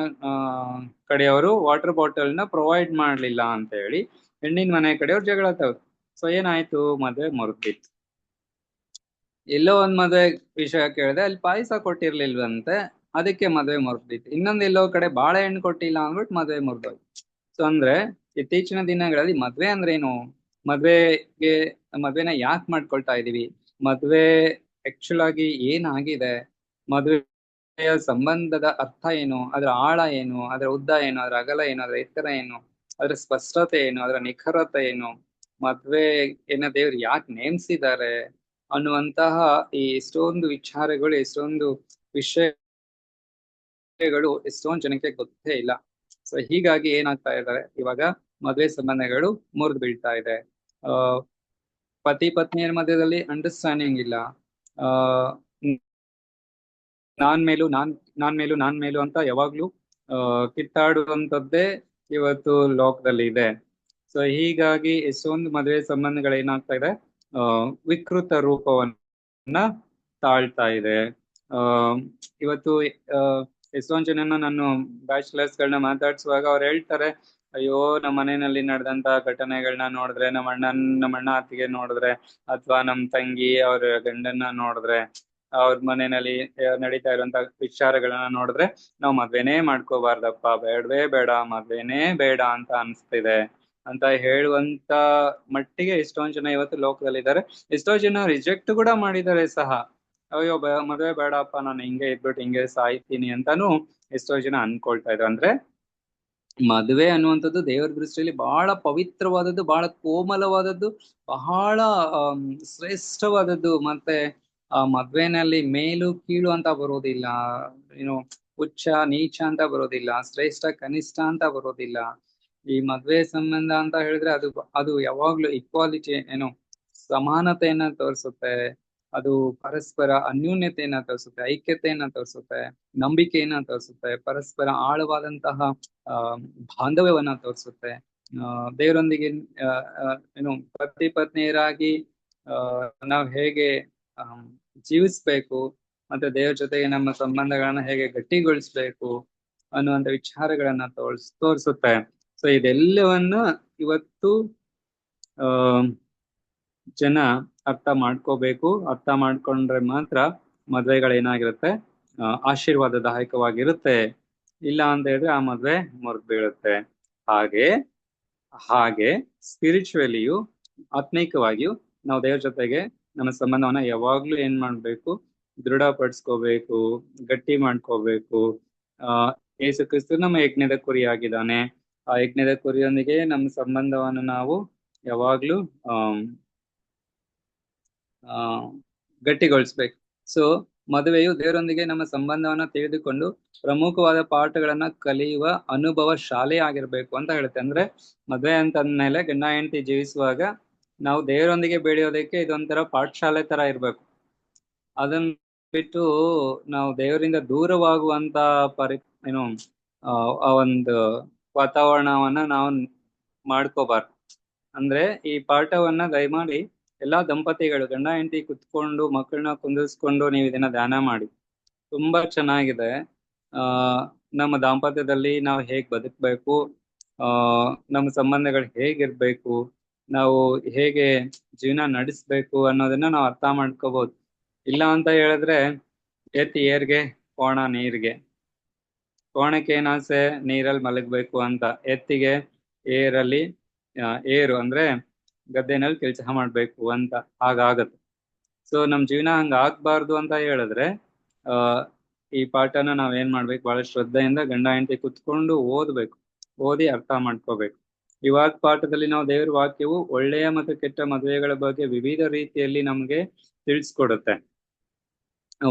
ಕಡೆಯವರು ವಾಟರ್ ಬಾಟಲ್ನ ಪ್ರೊವೈಡ್ ಮಾಡ್ಲಿಲ್ಲ ಅಂತ ಹೇಳಿ ಹೆಣ್ಣಿನ ಮನೆ ಕಡೆಯವ್ರು ಜಗಳ ತವ್ರು. ಸೊ ಏನಾಯ್ತು, ಮದ್ವೆ ಮುರಿದಿತ್ತು. ಎಲ್ಲೋ ಒಂದ್ ಮದ್ವೆ ವಿಷಯ ಕೇಳಿದೆ, ಅಲ್ಲಿ ಪಾಯಸ ಕೊಟ್ಟಿರ್ಲಿಲ್ವಂತೆ, ಅದಕ್ಕೆ ಮದ್ವೆ ಮುರಿದಿತ್ತು. ಇನ್ನೊಂದ್ ಎಲ್ಲೋ ಕಡೆ ಬಾಳೆಹಣ್ಣು ಕೊಟ್ಟಿಲ್ಲ ಅಂದ್ಬಿಟ್ಟು ಮದ್ವೆ ಮುರಿದೋಯ್ತು. ಸೊ ಅಂದ್ರೆ ಇತ್ತೀಚಿನ ದಿನಗಳಲ್ಲಿ ಮದ್ವೆ ಅಂದ್ರೆ ಏನು, ಮದ್ವೆನ ಯಾಕೆ ಮಾಡ್ಕೊಳ್ತಾ ಇದೀವಿ, ಮದ್ವೆ ಆಕ್ಚುಲ್ ಆಗಿ ಏನಾಗಿದೆ, ಮದ್ವೆಯ ಸಂಬಂಧದ ಅರ್ಥ ಏನು, ಅದರ ಆಳ ಏನು, ಅದರ ಉದ್ದ ಏನು, ಅದರ ಅಗಲ ಏನು, ಅದರ ಎತ್ತರ ಏನು, ಅದರ ಸ್ಪಷ್ಟತೆ ಏನು, ಅದರ ನಿಖರತೆ ಏನು, ಮದ್ವೆ ಏನ ದೇವ್ರು ಯಾಕೆ ನೇಮಿಸಿದ್ದಾರೆ ಅನ್ನುವಂತಹ ಈ ಎಷ್ಟೊಂದು ವಿಚಾರಗಳು, ಎಷ್ಟೊಂದು ವಿಷಯಗಳು ಎಷ್ಟೊಂದು ಜನಕ್ಕೆ ಗೊತ್ತೇ ಇಲ್ಲ. ಸೊ ಹೀಗಾಗಿ ಏನಾಗ್ತಾ ಇದ್ದಾರೆ, ಇವಾಗ ಮದ್ವೆ ಸಂಬಂಧಗಳು ಮುರಿದು ಬೀಳ್ತಾ ಇದೆ. ಪತಿ ಪತ್ನಿಯರ ಮಧ್ಯದಲ್ಲಿ ಅಂಡರ್ಸ್ಟ್ಯಾಂಡಿಂಗ್ ಇಲ್ಲ. ನಾನ್ ಮೇಲು ಅಂತ ಯಾವಾಗ್ಲೂ ಕಿತ್ತಾಡುವಂಥದ್ದೇ ಇವತ್ತು ಲೋಕದಲ್ಲಿ ಇದೆ. ಸೊ ಹೀಗಾಗಿ ಎಷ್ಟೊಂದು ಮದುವೆ ಸಂಬಂಧಗಳು ಏನಾಗ್ತಾ ಇದೆ, ವಿಕೃತ ರೂಪವನ್ನ ತಾಳ್ತಾ ಇದೆ. ಇವತ್ತು ಎಷ್ಟೊಂದು ಜನನ ನಾನು ಬ್ಯಾಚುಲರ್ಸ್ಗಳನ್ನ ಮಾತಾಡ್ಸುವಾಗ ಅವ್ರು ಹೇಳ್ತಾರೆ, ಅಯ್ಯೋ ನಮ್ಮ ಮನೆಯಲ್ಲಿ ನಡೆದಂತ ಘಟನೆಗಳನ್ನ ನೋಡಿದ್ರೆ, ನಮ್ಮ ಅಣ್ಣ ಅತ್ತಿಗೆ ನೋಡಿದ್ರೆ, ಅಥವಾ ನಮ್ಮ ತಂಗಿ ಅವ್ರ ಗಂಡನ್ನ ನೋಡಿದ್ರೆ, ಅವ್ರ ಮನೆಯಲ್ಲಿ ನಡೀತಾ ಇರುವಂತ ವಿಚಾರಗಳನ್ನ ನೋಡಿದ್ರೆ ನಾವು ಮದ್ವೆನೇ ಮಾಡ್ಕೋಬಾರ್ದಪ್ಪ, ಬೇಡವೇ ಬೇಡ, ಮದ್ವೆನೇ ಬೇಡ ಅಂತ ಅನ್ಸ್ತಿದೆ ಅಂತ ಹೇಳುವಂತ ಮಟ್ಟಿಗೆ ಎಷ್ಟೊಂದು ಜನ ಇವತ್ತು ಲೋಕದಲ್ಲಿದ್ದಾರೆ. ಎಷ್ಟೋ ಜನ ರಿಜೆಕ್ಟ್ ಕೂಡ ಮಾಡಿದ್ದಾರೆ ಸಹ. ಅಯ್ಯೋ ಮದ್ವೆ ಬೇಡಪ್ಪ, ನಾನು ಹಿಂಗೆ ಇದ್ಬಿಟ್ಟು ಹಿಂಗೆ ಸಾಯ್ತೀನಿ ಅಂತಾನು ಎಷ್ಟೋ ಜನ ಅನ್ಕೊಳ್ತಾ ಇದ್ರು. ಅಂದ್ರೆ ಮದುವೆ ಅನ್ನುವಂಥದ್ದು ದೇವರ ದೃಷ್ಟಿಯಲ್ಲಿ ಬಹಳ ಪವಿತ್ರವಾದದ್ದು, ಬಹಳ ಕೋಮಲವಾದದ್ದು, ಬಹಳ ಶ್ರೇಷ್ಠವಾದದ್ದು, ಮತ್ತೆ ಆ ಮದ್ವೆನಲ್ಲಿ ಮೇಲು ಕೀಳು ಅಂತ ಬರೋದಿಲ್ಲ, ಏನು ಉಚ್ಚ ನೀಚ ಅಂತ ಬರೋದಿಲ್ಲ, ಶ್ರೇಷ್ಠ ಕನಿಷ್ಠ ಅಂತ ಬರೋದಿಲ್ಲ. ಈ ಮದ್ವೆ ಸಂಬಂಧ ಅಂತ ಹೇಳಿದ್ರೆ ಅದು ಯಾವಾಗ್ಲೂ ಈಕ್ವಾಲಿಟಿ, ಏನು ಸಮಾನತೆಯನ್ನ ತೋರಿಸುತ್ತೆ. ಅದು ಪರಸ್ಪರ ಅನ್ಯೂನ್ಯತೆಯನ್ನ ತೋರಿಸುತ್ತೆ, ಐಕ್ಯತೆಯನ್ನ ತೋರಿಸುತ್ತೆ, ನಂಬಿಕೆಯನ್ನ ತೋರಿಸುತ್ತೆ, ಪರಸ್ಪರ ಆಳವಾದಂತಹ ಬಾಂಧವ್ಯವನ್ನ ತೋರಿಸುತ್ತೆ. ದೇವರೊಂದಿಗೆ ಏನು ಪತಿ ಪತ್ನಿಯರಾಗಿ ನಾವು ಹೇಗೆ ಜೀವಿಸ್ಬೇಕು, ಮತ್ತೆ ದೇವ್ರ ಜೊತೆಗೆ ನಮ್ಮ ಸಂಬಂಧಗಳನ್ನ ಹೇಗೆ ಗಟ್ಟಿಗೊಳಿಸ್ಬೇಕು ಅನ್ನುವಂಥ ವಿಚಾರಗಳನ್ನ ತೋರಿಸುತ್ತೆ. ಸೊ ಇದೆಲ್ಲವನ್ನ ಇವತ್ತು ಜನ ಅರ್ಥ ಮಾಡ್ಕೋಬೇಕು. ಅರ್ಥ ಮಾಡ್ಕೊಂಡ್ರೆ ಮಾತ್ರ ಮದ್ವೆಗಳೇನಾಗಿರುತ್ತೆ, ಆಶೀರ್ವಾದದಾಯಕವಾಗಿರುತ್ತೆ. ಇಲ್ಲ ಅಂತ ಹೇಳಿದ್ರೆ ಆ ಮದ್ವೆ ಮುರಿದು ಬೀಳುತ್ತೆ. ಹಾಗೆ ಸ್ಪಿರಿಚುವಲಿಯು, ಆತ್ಮೀಕವಾಗಿಯೂ ನಾವು ದೇವ್ರ ಜೊತೆಗೆ ನಮ್ಮ ಸಂಬಂಧವನ್ನ ಯಾವಾಗ್ಲೂ ಏನ್ ಮಾಡ್ಬೇಕು, ದೃಢಪಡಿಸ್ಕೋಬೇಕು, ಗಟ್ಟಿ ಮಾಡ್ಕೋಬೇಕು. ಯೇಸು ಕ್ರಿಸ್ತ ನಮ್ಮ ಯಜ್ಞದ ಕುರಿ ಆಗಿದ್ದಾನೆ. ಆ ಯಜ್ಞದ ಕುರಿಯೊಂದಿಗೆ ನಮ್ಮ ಸಂಬಂಧವನ್ನು ನಾವು ಯಾವಾಗ್ಲೂ ಗಟ್ಟಿಗೊಳಿಸ್ಬೇಕು. ಸೊ ಮದುವೆಯು ದೇವರೊಂದಿಗೆ ನಮ್ಮ ಸಂಬಂಧವನ್ನ ತಿಳಿದುಕೊಂಡು ಪ್ರಮುಖವಾದ ಪಾಠಗಳನ್ನ ಕಲಿಯುವ ಅನುಭವ ಶಾಲೆ ಆಗಿರ್ಬೇಕು ಅಂತ ಹೇಳುತ್ತೆ. ಅಂದ್ರೆ ಮದುವೆ ಅಂತಂದ್ಮೇಲೆ ಗಂಡ ಹೆಂಡತಿ ಜೀವಿಸುವಾಗ ನಾವು ದೇವರೊಂದಿಗೆ ಬೆಳೆಯೋದಕ್ಕೆ ಇದೊಂಥರ ಪಾಠಶಾಲೆ ತರ ಇರ್ಬೇಕು. ಅದನ್ನ ಬಿಟ್ಟು ನಾವು ದೇವರಿಂದ ದೂರವಾಗುವಂತ ಏನು ಆ ಒಂದು ವಾತಾವರಣವನ್ನ ನಾವು ಮಾಡ್ಕೋಬಾರ್ದು. ಅಂದ್ರೆ ಈ ಪಾಠವನ್ನ ದಯಮಾಡಿ ಎಲ್ಲಾ ದಂಪತಿಗಳು, ಗಂಡ ಹೆಂಡತಿ ಕುತ್ಕೊಂಡು ಮಕ್ಕಳನ್ನ ಕುಂದಿಸ್ಕೊಂಡು ನೀವು ಇದನ್ನ ಧ್ಯಾನ ಮಾಡಿ. ತುಂಬಾ ಚೆನ್ನಾಗಿದೆ. ನಮ್ಮ ದಾಂಪತ್ಯದಲ್ಲಿ ನಾವು ಹೇಗ್ ಬದುಕಬೇಕು, ನಮ್ಮ ಸಂಬಂಧಗಳು ಹೇಗಿರ್ಬೇಕು, ನಾವು ಹೇಗೆ ಜೀವನ ನಡೆಸ್ಬೇಕು ಅನ್ನೋದನ್ನ ನಾವು ಅರ್ಥ ಮಾಡ್ಕೋಬಹುದು. ಇಲ್ಲ ಅಂತ ಹೇಳಿದ್ರೆ ಎತ್ತಿ ಏರ್ಗೆ ಕೋಣ ನೀರ್ಗೆ, ಕೋಣಕ್ಕೆ ಏನಾಸೆ ನೀರಲ್ಲಿ ಮಲಗಬೇಕು ಅಂತ, ಎತ್ತಿಗೆ ಏರಲ್ಲಿ ಏರು ಅಂದ್ರೆ ಗದ್ದೆನಲ್ಲಿ ಕೆಲಸ ಮಾಡ್ಬೇಕು ಅಂತ ಹಾಗಾಗತ್ತೆ. ಸೊ ನಮ್ ಜೀವನ ಹಂಗ ಆಗ್ಬಾರ್ದು ಅಂತ ಹೇಳಿದ್ರೆ ಈ ಪಾಠನ ನಾವೇನ್ ಮಾಡ್ಬೇಕು, ಬಹಳ ಶ್ರದ್ಧೆಯಿಂದ ಗಂಡ ಹೆಂಡತಿ ಕುತ್ಕೊಂಡು ಓದಿ ಅರ್ಥ ಮಾಡ್ಕೋಬೇಕು. ಇವಾಗ ಪಾಠದಲ್ಲಿ ನಾವು ದೇವರ ವಾಕ್ಯವು ಒಳ್ಳೆಯ ಮತ್ತು ಕೆಟ್ಟ ಮದುವೆಗಳ ಬಗ್ಗೆ ವಿವಿಧ ರೀತಿಯಲ್ಲಿ ನಮ್ಗೆ ತಿಳಿಸ್ಕೊಡುತ್ತೆ.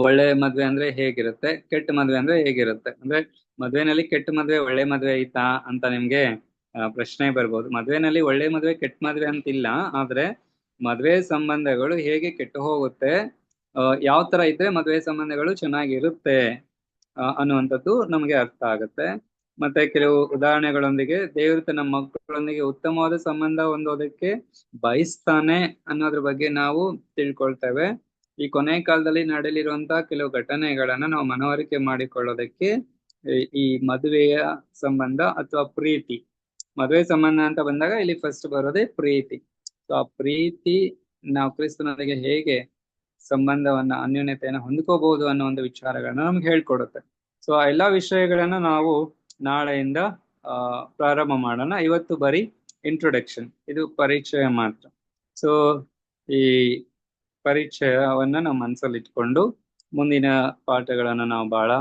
ಒಳ್ಳೆಯ ಮದ್ವೆ ಅಂದ್ರೆ ಹೇಗಿರುತ್ತೆ, ಕೆಟ್ಟ ಮದ್ವೆ ಅಂದ್ರೆ ಹೇಗಿರುತ್ತೆ. ಅಂದ್ರೆ ಮದ್ವೆನಲ್ಲಿ ಕೆಟ್ಟ ಮದ್ವೆ ಒಳ್ಳೆ ಮದ್ವೆ ಐತಾ ಅಂತ ನಿಮ್ಗೆ ಪ್ರಶ್ನೆ ಬರ್ಬೋದು. ಮದ್ವೆನಲ್ಲಿ ಒಳ್ಳೆ ಮದ್ವೆ ಕೆಟ್ಟ ಮದ್ವೆ ಅಂತಿಲ್ಲ, ಆದ್ರೆ ಮದ್ವೆ ಸಂಬಂಧಗಳು ಹೇಗೆ ಕೆಟ್ಟು ಹೋಗುತ್ತೆ, ಯಾವ ತರ ಇದ್ರೆ ಮದ್ವೆ ಸಂಬಂಧಗಳು ಚೆನ್ನಾಗಿರುತ್ತೆ ಅನ್ನುವಂಥದ್ದು ನಮ್ಗೆ ಅರ್ಥ ಆಗುತ್ತೆ. ಮತ್ತೆ ಕೆಲವು ಉದಾಹರಣೆಗಳೊಂದಿಗೆ ದೇವರು ತನ್ನ ಮಕ್ಕಳೊಂದಿಗೆ ಉತ್ತಮವಾದ ಸಂಬಂಧ ಹೊಂದೋದಕ್ಕೆ ಬಯಸ್ತಾನೆ ಅನ್ನೋದ್ರ ಬಗ್ಗೆ ನಾವು ತಿಳ್ಕೊಳ್ತೇವೆ. ಈ ಕೊನೆ ಕಾಲದಲ್ಲಿ ನಡೆಯಲಿರುವಂತಹ ಕೆಲವು ಘಟನೆಗಳನ್ನ ನಾವು ಮನವರಿಕೆ ಮಾಡಿಕೊಳ್ಳೋದಕ್ಕೆ ಈ ಮದುವೆಯ ಸಂಬಂಧ ಅಥವಾ ಪ್ರೀತಿ, ಮದುವೆ ಸಂಬಂಧ ಅಂತ ಬಂದಾಗ ಇಲ್ಲಿ ಫಸ್ಟ್ ಬರೋದೇ ಪ್ರೀತಿ. ಸೊ ಆ ಪ್ರೀತಿ ನಾವು ಕ್ರಿಸ್ತನೊಂದಿಗೆ ಹೇಗೆ ಸಂಬಂಧವನ್ನ ಅನ್ಯೋನ್ಯತೆಯನ್ನ ಹೊಂದ್ಕೋಬಹುದು ಅನ್ನೋ ಒಂದು ವಿಚಾರಗಳನ್ನ ನಮ್ಗೆ ಹೇಳ್ಕೊಡುತ್ತೆ. ಸೊ ಆ ಎಲ್ಲಾ ವಿಷಯಗಳನ್ನ ನಾವು ನಾಳೆಯಿಂದ ಪ್ರಾರಂಭ ಮಾಡೋಣ. ಇವತ್ತು ಬರೀ ಇಂಟ್ರೊಡಕ್ಷನ್, ಇದು ಪರಿಚಯ ಮಾತ್ರ. ಸೊ ಈ ಪರಿಚಯವನ್ನ ನಾವು ಮನಸ್ಸಲ್ಲಿ ಇಟ್ಕೊಂಡು ಮುಂದಿನ ಪಾಠಗಳನ್ನ ನಾವು ಬಹಳ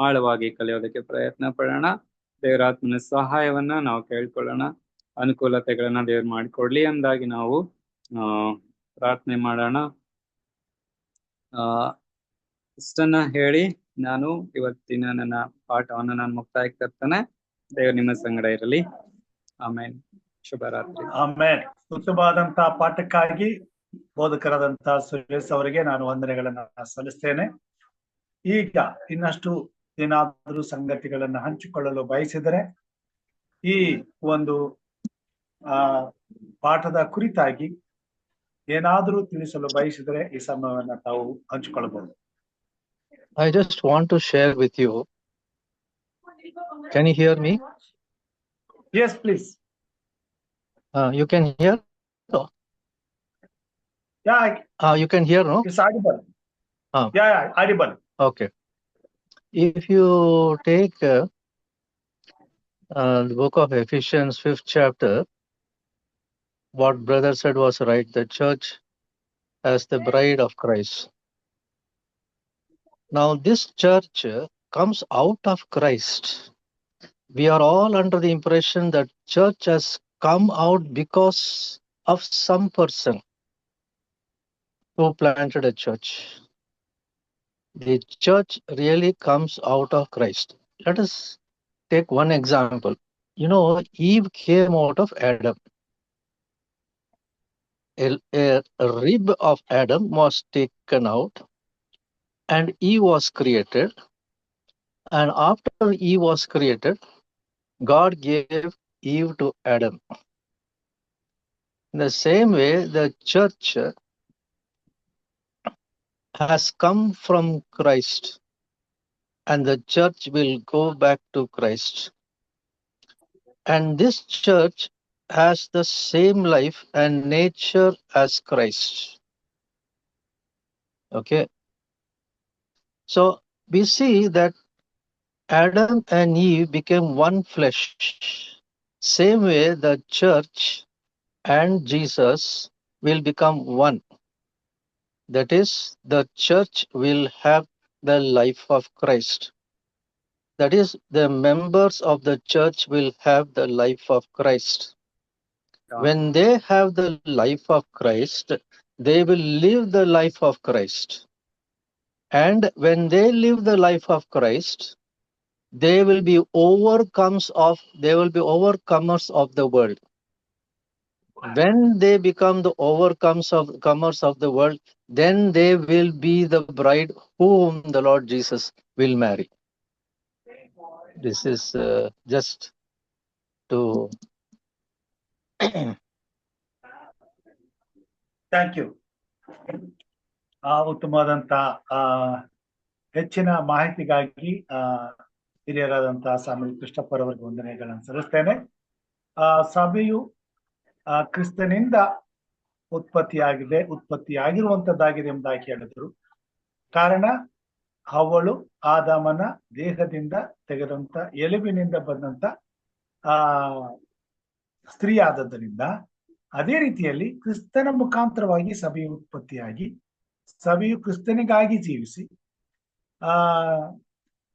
ಆಳವಾಗಿ ಕಲಿಯೋದಕ್ಕೆ ಪ್ರಯತ್ನ ಪಡೋಣ. ದೇವರಾತ್ಮನ ಸಹಾಯವನ್ನ ನಾವು ಕೇಳ್ಕೊಳ್ಳೋಣ. ಅನುಕೂಲತೆಗಳನ್ನ ದೇವ್ರು ಮಾಡಿಕೊಡ್ಲಿ ಎಂದಾಗಿ ನಾವು ಪ್ರಾರ್ಥನೆ ಮಾಡೋಣ. ಇಷ್ಟನ್ನ ಹೇಳಿ ನಾನು ಇವತ್ತಿನ ನನ್ನ ಪಾಠವನ್ನ ನಾನು ಮುಕ್ತಾಯಕ್ಕೆ ತರ್ತೇನೆ. ದೇವ್ರು ನಿಮ್ಮ ಸಂಗಡ ಇರಲಿ. ಆಮೇಲೆ ಶುಭರಾತ್ರಿ. ಆಮೇಲೆ ಉತ್ತಮವಾದಂತಹ ಪಾಠಕ್ಕಾಗಿ ಬೋಧಕರಾದಂತಹ ಸುರೇಶ್ ಅವರಿಗೆ ನಾನು ವಂದನೆಗಳನ್ನ ಸಲ್ಲಿಸ್ತೇನೆ. ಈಗ ಇನ್ನಷ್ಟು ಏನಾದರೂ ಸಂಗತಿಗಳನ್ನ ಹಂಚಿಕೊಳ್ಳಲು ಬಯಸಿದರೆ ಈ ಒಂದು ಪಾಠದ ಕುರಿತಾಗಿ ಏನಾದರೂ ತಿಳಿಸಲು ಬಯಸಿದರೆ ಈ ಸಮಯವನ್ನ ತಾವು ಹಂಚಿಕೊಳ್ಳಬಹುದು. I just want to share with you. Can you hear me? Yes, please. You can hear? No. Yeah. You can hear, no? It's audible. Yeah, audible. Okay. If you take the book of Ephesians 5th chapter, what brother said was right. The church as the bride of Christ. Now this church comes out of Christ. We are all under the impression that church has come out because of some person. who planted a church. The church really comes out of Christ. Let us take one example. You know, Eve came out of Adam. A rib of Adam was taken out, and Eve was created. And after Eve was created, God gave Eve to Adam. In the same way, the church has come from Christ, and the church will go back to Christ. And this church has the same life and nature as Christ. Okay. So we see that Adam and Eve became one flesh. Same way, the church and Jesus will become one. That is, the church will have the life of Christ. That is, the members of the church will have the life of Christ. When they have the life of Christ, they will live the life of Christ. And when they live the life of Christ, they will be overcomers of the world. When they become the comers of the world, then they will be the bride whom the Lord Jesus will marry. This is just to thank you. ಉತ್ತಮವಾದಂತ ಹೆಚ್ಚಿನ ಮಾಹಿತಿಗಾಗಿ ಹಿರಿಯರಾದಂತಹ ಸ್ವಾಮಿ ಕೃಷ್ಣಪ್ಪರ್ ಅವರಿಗೆ ವಂದನೆಗಳನ್ನು ಸಲ್ಲಿಸ್ತೇನೆ. ಸಭೆಯು ಕ್ರಿಸ್ತನಿಂದ ಉತ್ಪತ್ತಿಯಾಗಿರುವಂತದ್ದಾಗಿದೆ ಎಂಬುದಾಗಿ ಹೇಳಿದ್ರು. ಕಾರಣ ಅವಳು ಆದಾಮನ ದೇಹದಿಂದ ತೆಗೆದಂತ ಎಲುಬಿನಿಂದ ಬಂದಂತ ಸ್ತ್ರೀ ಆದದ್ದರಿಂದ ಅದೇ ರೀತಿಯಲ್ಲಿ ಕ್ರಿಸ್ತನ ಮುಖಾಂತರವಾಗಿ ಸಭೆಯು ಉತ್ಪತ್ತಿಯಾಗಿ ಸಭೆಯು ಕ್ರಿಸ್ತನಿಗಾಗಿ ಜೀವಿಸಿ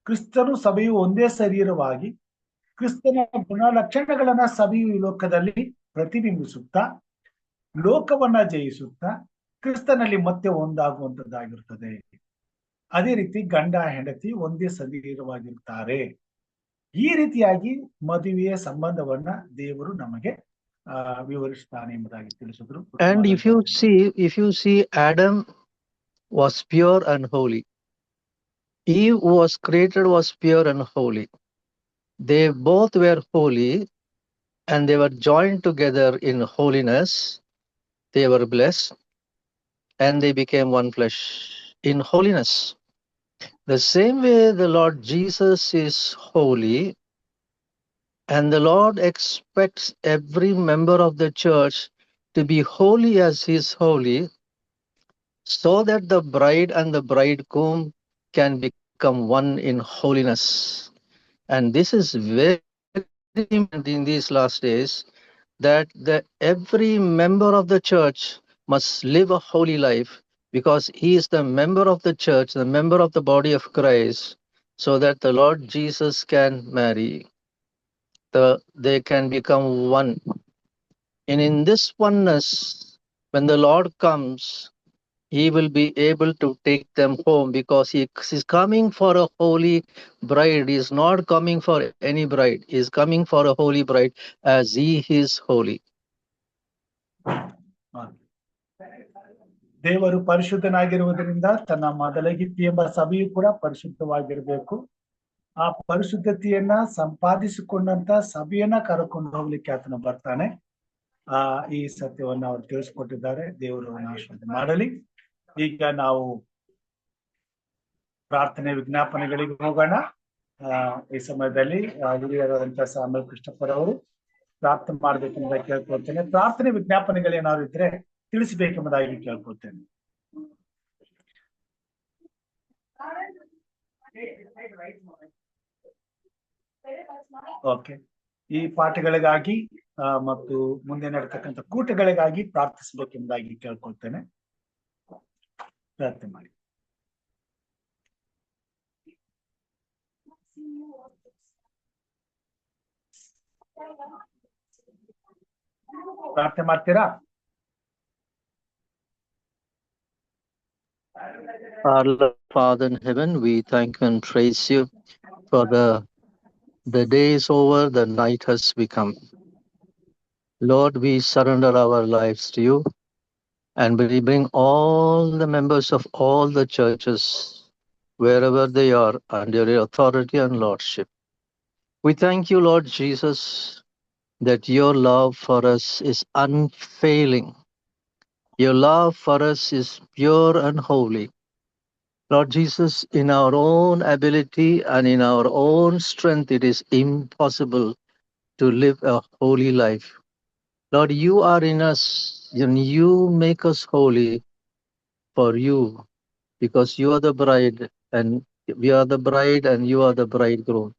ಕ್ರಿಸ್ತನು ಸಭೆಯು ಒಂದೇ ಶರೀರವಾಗಿ ಕ್ರಿಸ್ತನ ಗುಣಲಕ್ಷಣಗಳನ್ನ ಸಭೆಯು ಈ ಲೋಕದಲ್ಲಿ ಪ್ರತಿಬಿಂಬಿಸುತ್ತಾ ಲೋಕವನ್ನ ಜಯಿಸುತ್ತಾ ಕ್ರಿಸ್ತನಲ್ಲಿ ಮತ್ತೆ ಒಂದಾಗುವಂತದ್ದಾಗಿರುತ್ತದೆ. ಅದೇ ರೀತಿ ಗಂಡ ಹೆಂಡತಿ ಒಂದೇ ಶರೀರವಾಗಿರ್ತಾರೆ. ಈ ರೀತಿಯಾಗಿ ಮದುವೆಯ ಸಂಬಂಧವನ್ನ ದೇವರು ನಮಗೆ ವಿವರಿಸ್ತಾನೆ ಎಂಬುದಾಗಿ ತಿಳಿಸಿದ್ರು. And if you see Adam was pure and holy. Eve who was created was pure and holy. They both were holy and they were joined together in holiness. They were blessed and they became one flesh in holiness. The same way the Lord Jesus is holy, and the Lord expects every member of the church to be holy as he is holy, so that the bride and the bridegroom can become one in holiness. And this is very important in these last days, that every member of the church must live a holy life, because he is the member of the church, the member of the body of Christ, so that the Lord Jesus can marry. They can become one. And in this oneness, when the Lord comes, he will be able to take them home, because he is coming for a holy bride. He is not coming for any bride. He is coming for a holy bride as he is holy. ದೇವರು ಪರಿಶುದ್ಧನಾಗಿರುವುದರಿಂದ ತನ್ನ ಮೊದಲಗಿತ್ತಿ ಎಂಬ ಸಭೆಯು ಕೂಡ ಪರಿಶುದ್ಧವಾಗಿರ್ಬೇಕು. ಆ ಪರಿಶುದ್ಧತೆಯನ್ನ ಸಂಪಾದಿಸಿಕೊಂಡಂತ ಸಭೆಯನ್ನ ಕರ್ಕೊಂಡು ಹೋಗ್ಲಿಕ್ಕೆ ಆತನು ಬರ್ತಾನೆ. ಈ ಸತ್ಯವನ್ನ ಅವರು ತಿಳಿಸ್ಕೊಟ್ಟಿದ್ದಾರೆ. ದೇವರು ಆಶೀರ್ವಾದ ಮಾಡಲಿ. ಈಗ ನಾವು ಪ್ರಾರ್ಥನೆ ವಿಜ್ಞಾಪನೆಗಳಿಗೆ ಹೋಗೋಣ. ಈ ಸಮಯದಲ್ಲಿ ಹಿರಿಯರಾದಂತಹ ಸ್ವಾಮಿ ಕೃಷ್ಣಪ್ಪರ್ ಅವರು ಪ್ರಾರ್ಥನೆ ಮಾಡ್ಬೇಕೆಂಬ ಕೇಳ್ಕೊಳ್ತೇನೆ. ಪ್ರಾರ್ಥನೆ ವಿಜ್ಞಾಪನೆಗಳು ಏನಾದ್ರು ಇದ್ರೆ ತಿಳಿಸಬೇಕೆಂಬುದಾಗಿ ಕೇಳ್ಕೊಳ್ತೇನೆ. ಓಕೆ. ಈ ಪಾಠಗಳಿಗಾಗಿ ಮತ್ತು ಮುಂದೆ ನಡೀತಕ್ಕಂಥ ಕೂಟಗಳಿಗಾಗಿ ಪ್ರಾರ್ಥಿಸಬೇಕೆಂಬುದಾಗಿ ಕೇಳ್ಕೊಳ್ತೇನೆ. ಪ್ರಾರ್ಥನೆ ಮಾಡಿ. ಪ್ರಾರ್ಥನೆ ಮಾಡ್ತೀರಾ? Our Lord Father in heaven, we thank you and praise you for the day is over, the night has become. Lord, we surrender our lives to you and we bring all the members of all the churches, wherever they are, under your authority and lordship. We thank you, Lord Jesus, that your love for us is unfailing. Your love for us is pure and holy. Lord Jesus, in our own ability and in our own strength, it is impossible to live a holy life. Lord, you are in us and you make us holy for you because you are the bride and we are the bride and you are the bridegroom.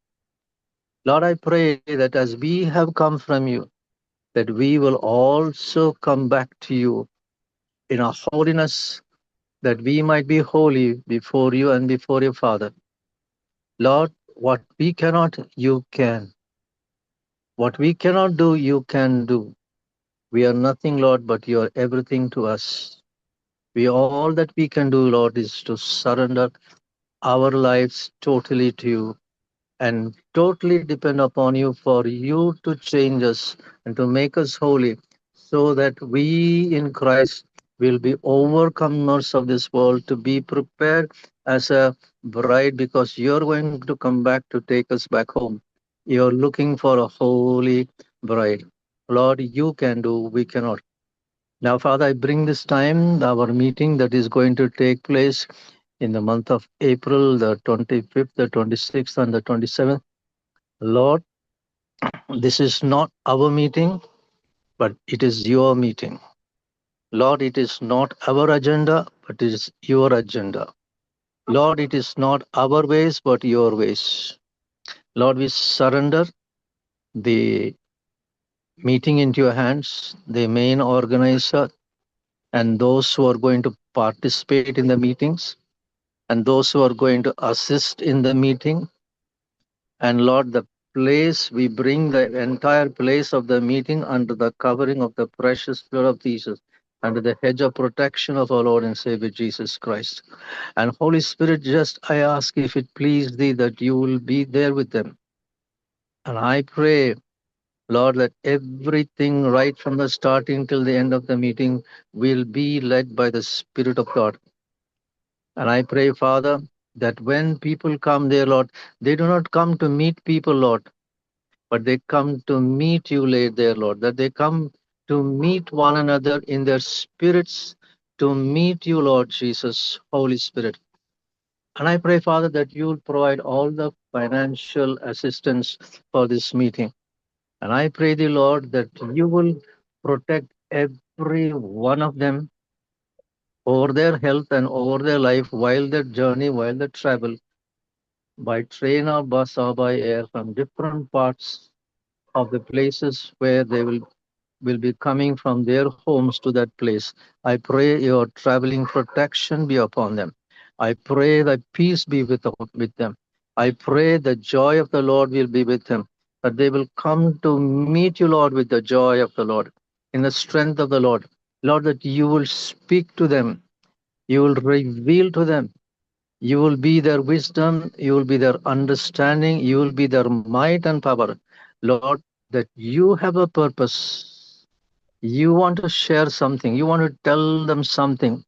Lord, I pray that as we have come from you, that we will also come back to you in our holiness, that we might be holy before you and before your Father. Lord, what we cannot, you can. What we cannot do, you can do. We are nothing, Lord, but you are everything to us. All that we can do, Lord, is to surrender our lives totally to you and totally depend upon you for you to change us and to make us holy so that we in Christ will be overcomers of this world to be prepared as a bride because you're going to come back to take us back home. You're looking for a holy bride. Lord, you can do, we cannot. Now, Father, I bring this time, our meeting that is going to take place in the month of April, the 25th, the 26th, and the 27th. Lord, this is not our meeting, but it is your meeting. Lord, it is not our agenda, but it is your agenda. Lord, it is not our ways, but your ways. Lord, we surrender the meeting into your hands, the main organizer, and those who are going to participate in the meetings, and those who are going to assist in the meeting. And Lord, the place, we bring the entire place of the meeting under the covering of the precious blood of Jesus, under the hedge of protection of our Lord and Savior Jesus Christ. And Holy Spirit, just I ask if it please thee that you will be there with them. And I pray, Lord, that everything right from the starting till the end of the meeting will be led by the Spirit of God. And I pray, Father, that when people come there, Lord, they do not come to meet people, Lord, but they come to meet you there, Lord, that they come to meet one another in their spirits, to meet you, Lord Jesus, Holy Spirit. And I pray, Father, that you will provide all the financial assistance for this meeting. And I pray thee, Lord, that you will protect every one of them over their health and over their life while they journey, while they travel by train or bus or by air from different parts of the places where they will be coming from their homes to that place. I pray your traveling protection be upon them. I pray that peace be with them. I pray the joy of the Lord will be with them, that they will come to meet you, Lord, with the joy of the Lord, in the strength of the Lord. Lord, that you will speak to them, you will reveal to them, you will be their wisdom, you will be their understanding, you will be their might and power. Lord, that you have a purpose. You want to share something, you want to tell them something.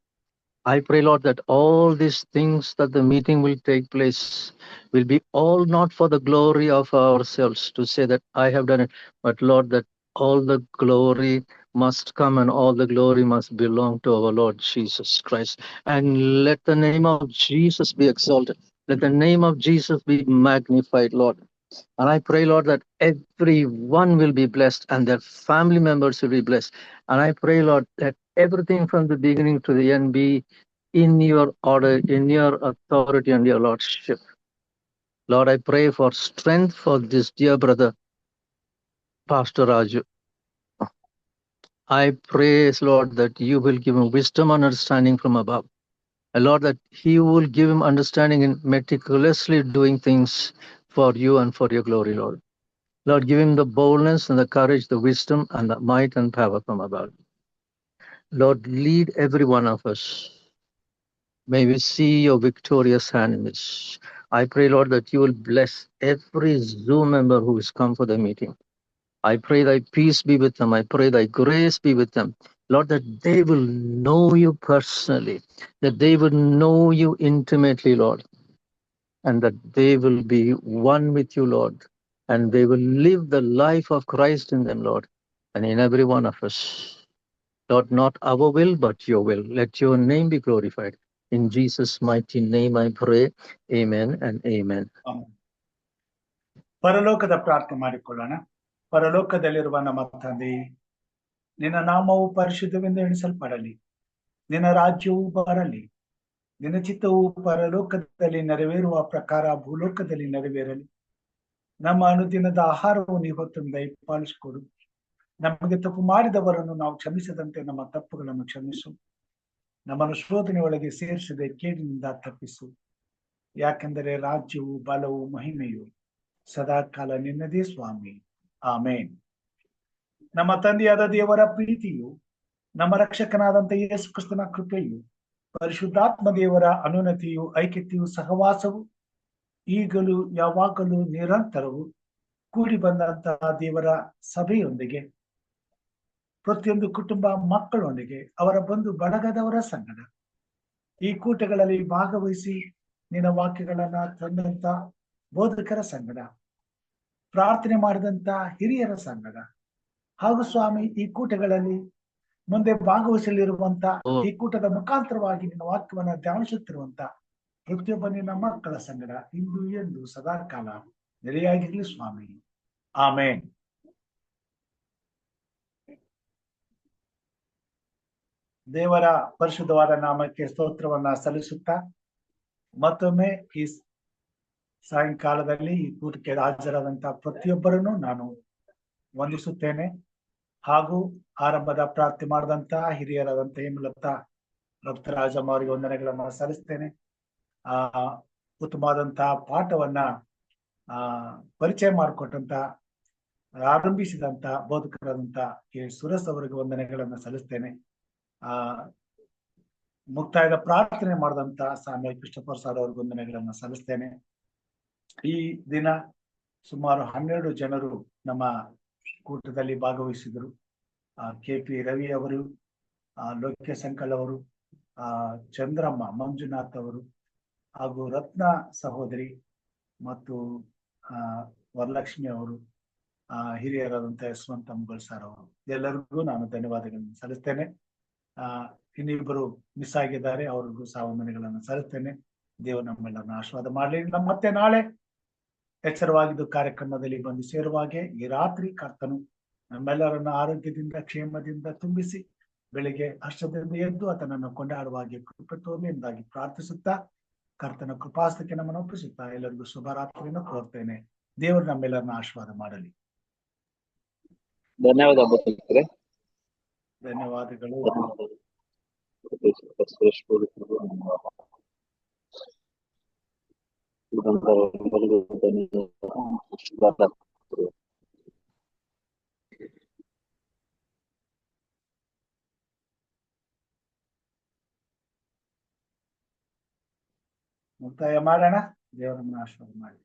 I pray, Lord, that all these things that the meeting will take place will be all not for the glory of ourselves to say that I have done it, but Lord, that all the glory must come and all the glory must belong to our Lord Jesus Christ. And let the name of Jesus be exalted. Let the name of Jesus be magnified, Lord. And I pray, Lord, that everyone will be blessed and their family members will be blessed. And I pray, Lord, that everything from the beginning to the end be in your order, in your authority and your lordship. Lord, I pray for strength for this dear brother, Pastor Raju. I praise, Lord, that you will give him wisdom and understanding from above. And Lord, that he will give him understanding in meticulously doing things for you and for your glory, Lord. Lord, give him the boldness and the courage, the wisdom and the might and power from above. Lord, lead every one of us May we see your victorious hand in this. I pray, Lord, that you will bless every Zoom member who has come for the meeting. I pray thy peace be with them. I pray thy grace be with them. Lord, that they will know you personally, that they will know you intimately, Lord, and that they will be one with you, Lord, and they will live the life of Christ in them, Lord, and in every one of us. Lord, not our will, but your will. Let your name be glorified. In Jesus' mighty name I pray. Amen and amen. Amen. ಪರಲೋಕದ ಪ್ರಾರ್ಥನೆ ಮಾಡಿಕೊಳ್ಳೋಣ. ಪರಲೋಕದಲ್ಲಿರುವ ನಮ್ಮ ತಂದೆ, ನಿನ್ನ ನಾಮವು ಪರಿಶುದ್ಧವೆಂದು ಎಣಿಸಲ್ಪಡಲಿ, ನಿನ್ನ ರಾಜ್ಯವು ಬರಲಿ, ನಿನ್ನ ಚಿತ್ತವು ಪರಲೋಕದಲ್ಲಿ ನೆರವೇರುವ ಪ್ರಕಾರ ಭೂಲೋಕದಲ್ಲಿ ನೆರವೇರಲಿ. ನಮ್ಮ ಅನುದಿನದ ಆಹಾರವನ್ನು ಇವತ್ತು ದಯಪಾಲಿಸಿಕೊಡು. ನಮಗೆ ತಪ್ಪು ಮಾಡಿದವರನ್ನು ನಾವು ಕ್ಷಮಿಸದಂತೆ ನಮ್ಮ ತಪ್ಪುಗಳನ್ನು ಕ್ಷಮಿಸು. ನಮ್ಮನ್ನು ಶೋಧನೆ ಒಳಗೆ ಸೇರಿಸದೆ ಕೇಡಿನಿಂದ ತಪ್ಪಿಸು. ಯಾಕೆಂದರೆ ರಾಜ್ಯವು, ಬಲವು, ಮಹಿಮೆಯು ಸದಾ ಕಾಲ ನಿನ್ನದೇ ಸ್ವಾಮಿ. ಆಮೇನ್. ನಮ್ಮ ತಂದೆಯಾದ ದೇವರ ಪ್ರೀತಿಯು, ನಮ್ಮ ರಕ್ಷಕನಾದಂತ ಯೇಸು ಕ್ರಿಸ್ತನ ಕೃಪೆಯು, ಪರಿಶುದ್ಧಾತ್ಮ ದೇವರ ಅನುನ್ನತಿಯು, ಐಕ್ಯತೆಯು, ಸಹವಾಸವು ಈಗಲೂ ಯಾವಾಗಲೂ ನಿರಂತರವು ಕೂಡಿ ಬಂದಂತಹ ದೇವರ ಸಭೆಯೊಂದಿಗೆ, ಪ್ರತಿಯೊಂದು ಕುಟುಂಬ ಮಕ್ಕಳೊಂದಿಗೆ, ಅವರ ಬಂಧು ಬಳಗದವರ ಸಂಗಡ, ಈ ಕೂಟಗಳಲ್ಲಿ ಭಾಗವಹಿಸಿ ನಿನ್ನ ವಾಕ್ಯಗಳನ್ನ ತಂದಂತ ಬೋಧಕರ ಸಂಗಡ, ಪ್ರಾರ್ಥನೆ ಮಾಡಿದಂತ ಹಿರಿಯರ ಸಂಗಡ, ಹಾಗೂ ಸ್ವಾಮಿ ಈ ಕೂಟಗಳಲ್ಲಿ ಮುಂದೆ ಭಾಗವಹಿಸಲಿರುವಂತ, ಈ ಕೂಟದ ಮುಖಾಂತರವಾಗಿ ನಿನ್ನ ವಾಕ್ಯವನ್ನ ಧ್ಯಾನಿಸುತ್ತಿರುವಂತ ಪ್ರತಿಯೊಬ್ಬ ನಿನ್ನ ಮಕ್ಕಳ ಸಂಗಡ ಇಂದು ಎಂದು ಸದಾ ಕಾಲ ನೆಲೆಯಾಗಿರ್ಲಿ ಸ್ವಾಮಿ. ಆಮೇನ್. ದೇವರ ಪರಿಶುದ್ಧವಾದ ನಾಮಕ್ಕೆ ಸ್ತೋತ್ರವನ್ನ ಸಲ್ಲಿಸುತ್ತಾ ಮತ್ತೊಮ್ಮೆ ಈ ಸಾಯಂಕಾಲದಲ್ಲಿ ಈ ಕೂಟಕ್ಕೆ ಹಾಜರಾದಂತಹ ಪ್ರತಿಯೊಬ್ಬರನ್ನು ನಾನು ವಂದಿಸುತ್ತೇನೆ. ಹಾಗೂ ಆರಂಭದ ಪ್ರಾರ್ಥನೆ ಮಾಡಿದಂತ ಹಿರಿಯರಾದಂತ ಹೇಮಲತಾ ಭಕ್ತರಾಜಮ್ಮ ಅವರಿಗೆ ವಂದನೆಗಳನ್ನ ಸಲ್ಲಿಸ್ತೇನೆ. ಉತ್ತಮವಾದಂತಹ ಪಾಠವನ್ನ ಪರಿಚಯ ಮಾಡಿಕೊಟ್ಟಂತ, ಆರಂಭಿಸಿದಂತ ಬೋಧಕರಾದಂತ ಕೆ ಸುರಸ್ ಅವರಿಗೆ ವಂದನೆಗಳನ್ನ ಸಲ್ಲಿಸ್ತೇನೆ. ಮುಕ್ತಾಯದ ಪ್ರಾರ್ಥನೆ ಮಾಡಿದಂತ ಸಾಮ್ಯಲ್ ಕ್ರಿಸ್ಟೋಫರ್ ಸರ್ ಅವ್ರಿಗೆ ವಂದನೆಗಳನ್ನ ಸಲ್ಲಿಸ್ತೇನೆ. ಈ ದಿನ ಸುಮಾರು 12 ಜನರು ನಮ್ಮ ಕೂಟದಲ್ಲಿ ಭಾಗವಹಿಸಿದರು. KP ರವಿ ಅವರು, ಲೋಕೇಶ್ ಅಂಕಲ್ ಅವರು, ಚಂದ್ರಮ್ಮ, ಮಂಜುನಾಥ್ ಅವರು, ಹಾಗೂ ರತ್ನ ಸಹೋದರಿ ಮತ್ತು ವರಲಕ್ಷ್ಮಿ ಅವರು, ಹಿರಿಯರಾದಂತ ಯಶವಂತ ಅಂಬಲ್ ಸರ್ ಅವರು, ಎಲ್ಲರಿಗೂ ನಾನು ಧನ್ಯವಾದಗಳನ್ನು ಸಲ್ಲಿಸ್ತೇನೆ. ಇನ್ನಿಬ್ಬರು ಮಿಸ್ ಆಗಿದ್ದಾರೆ, ಅವ್ರಿಗೂ ಸಹ ವಂದನೆಗಳನ್ನು ಸಲ್ಲಿಸ್ತೇನೆ. ದೇವರು ನಮ್ಮೆಲ್ಲರನ್ನ ಆಶೀರ್ವಾದ ಮಾಡಲಿ. ಮತ್ತೆ ನಾಳೆ ಎಚ್ಚರವಾಗಿದ್ದು ಕಾರ್ಯಕ್ರಮದಲ್ಲಿ ಬಂದು ಸೇರುವಾಗೆ ಈ ರಾತ್ರಿ ಕರ್ತನು ನಮ್ಮೆಲ್ಲರನ್ನ ಆರೋಗ್ಯದಿಂದ, ಕ್ಷೇಮದಿಂದ ತುಂಬಿಸಿ ಬೆಳಿಗ್ಗೆ ಹರ್ಷದಿಂದ ಎದ್ದು ಆತನನ್ನು ಕೊಂಡಾಡುವಾಗೆ ಕೃಪೆ ತೋರಲಿ ಎಂಬುದಾಗಿ ಪ್ರಾರ್ಥಿಸುತ್ತಾ, ಕರ್ತನ ಕೃಪಾಸ್ತಕ್ಕೆ ನಮ್ಮನ್ನು ಒಪ್ಪಿಸುತ್ತಾ ಎಲ್ಲರಿಗೂ ಶುಭರಾತ್ರಿಯನ್ನು ಕೋರ್ತೇನೆ. ದೇವರು ನಮ್ಮೆಲ್ಲರನ್ನ ಆಶೀರ್ವಾದ ಮಾಡಲಿ. ಧನ್ಯವಾದಗಳು. ಮುಕ್ತಾಯ ಮಾಡೋಣ. ದೇವರನ್ನ ಆಶೀರ್ವಾದ ಮಾಡಿ.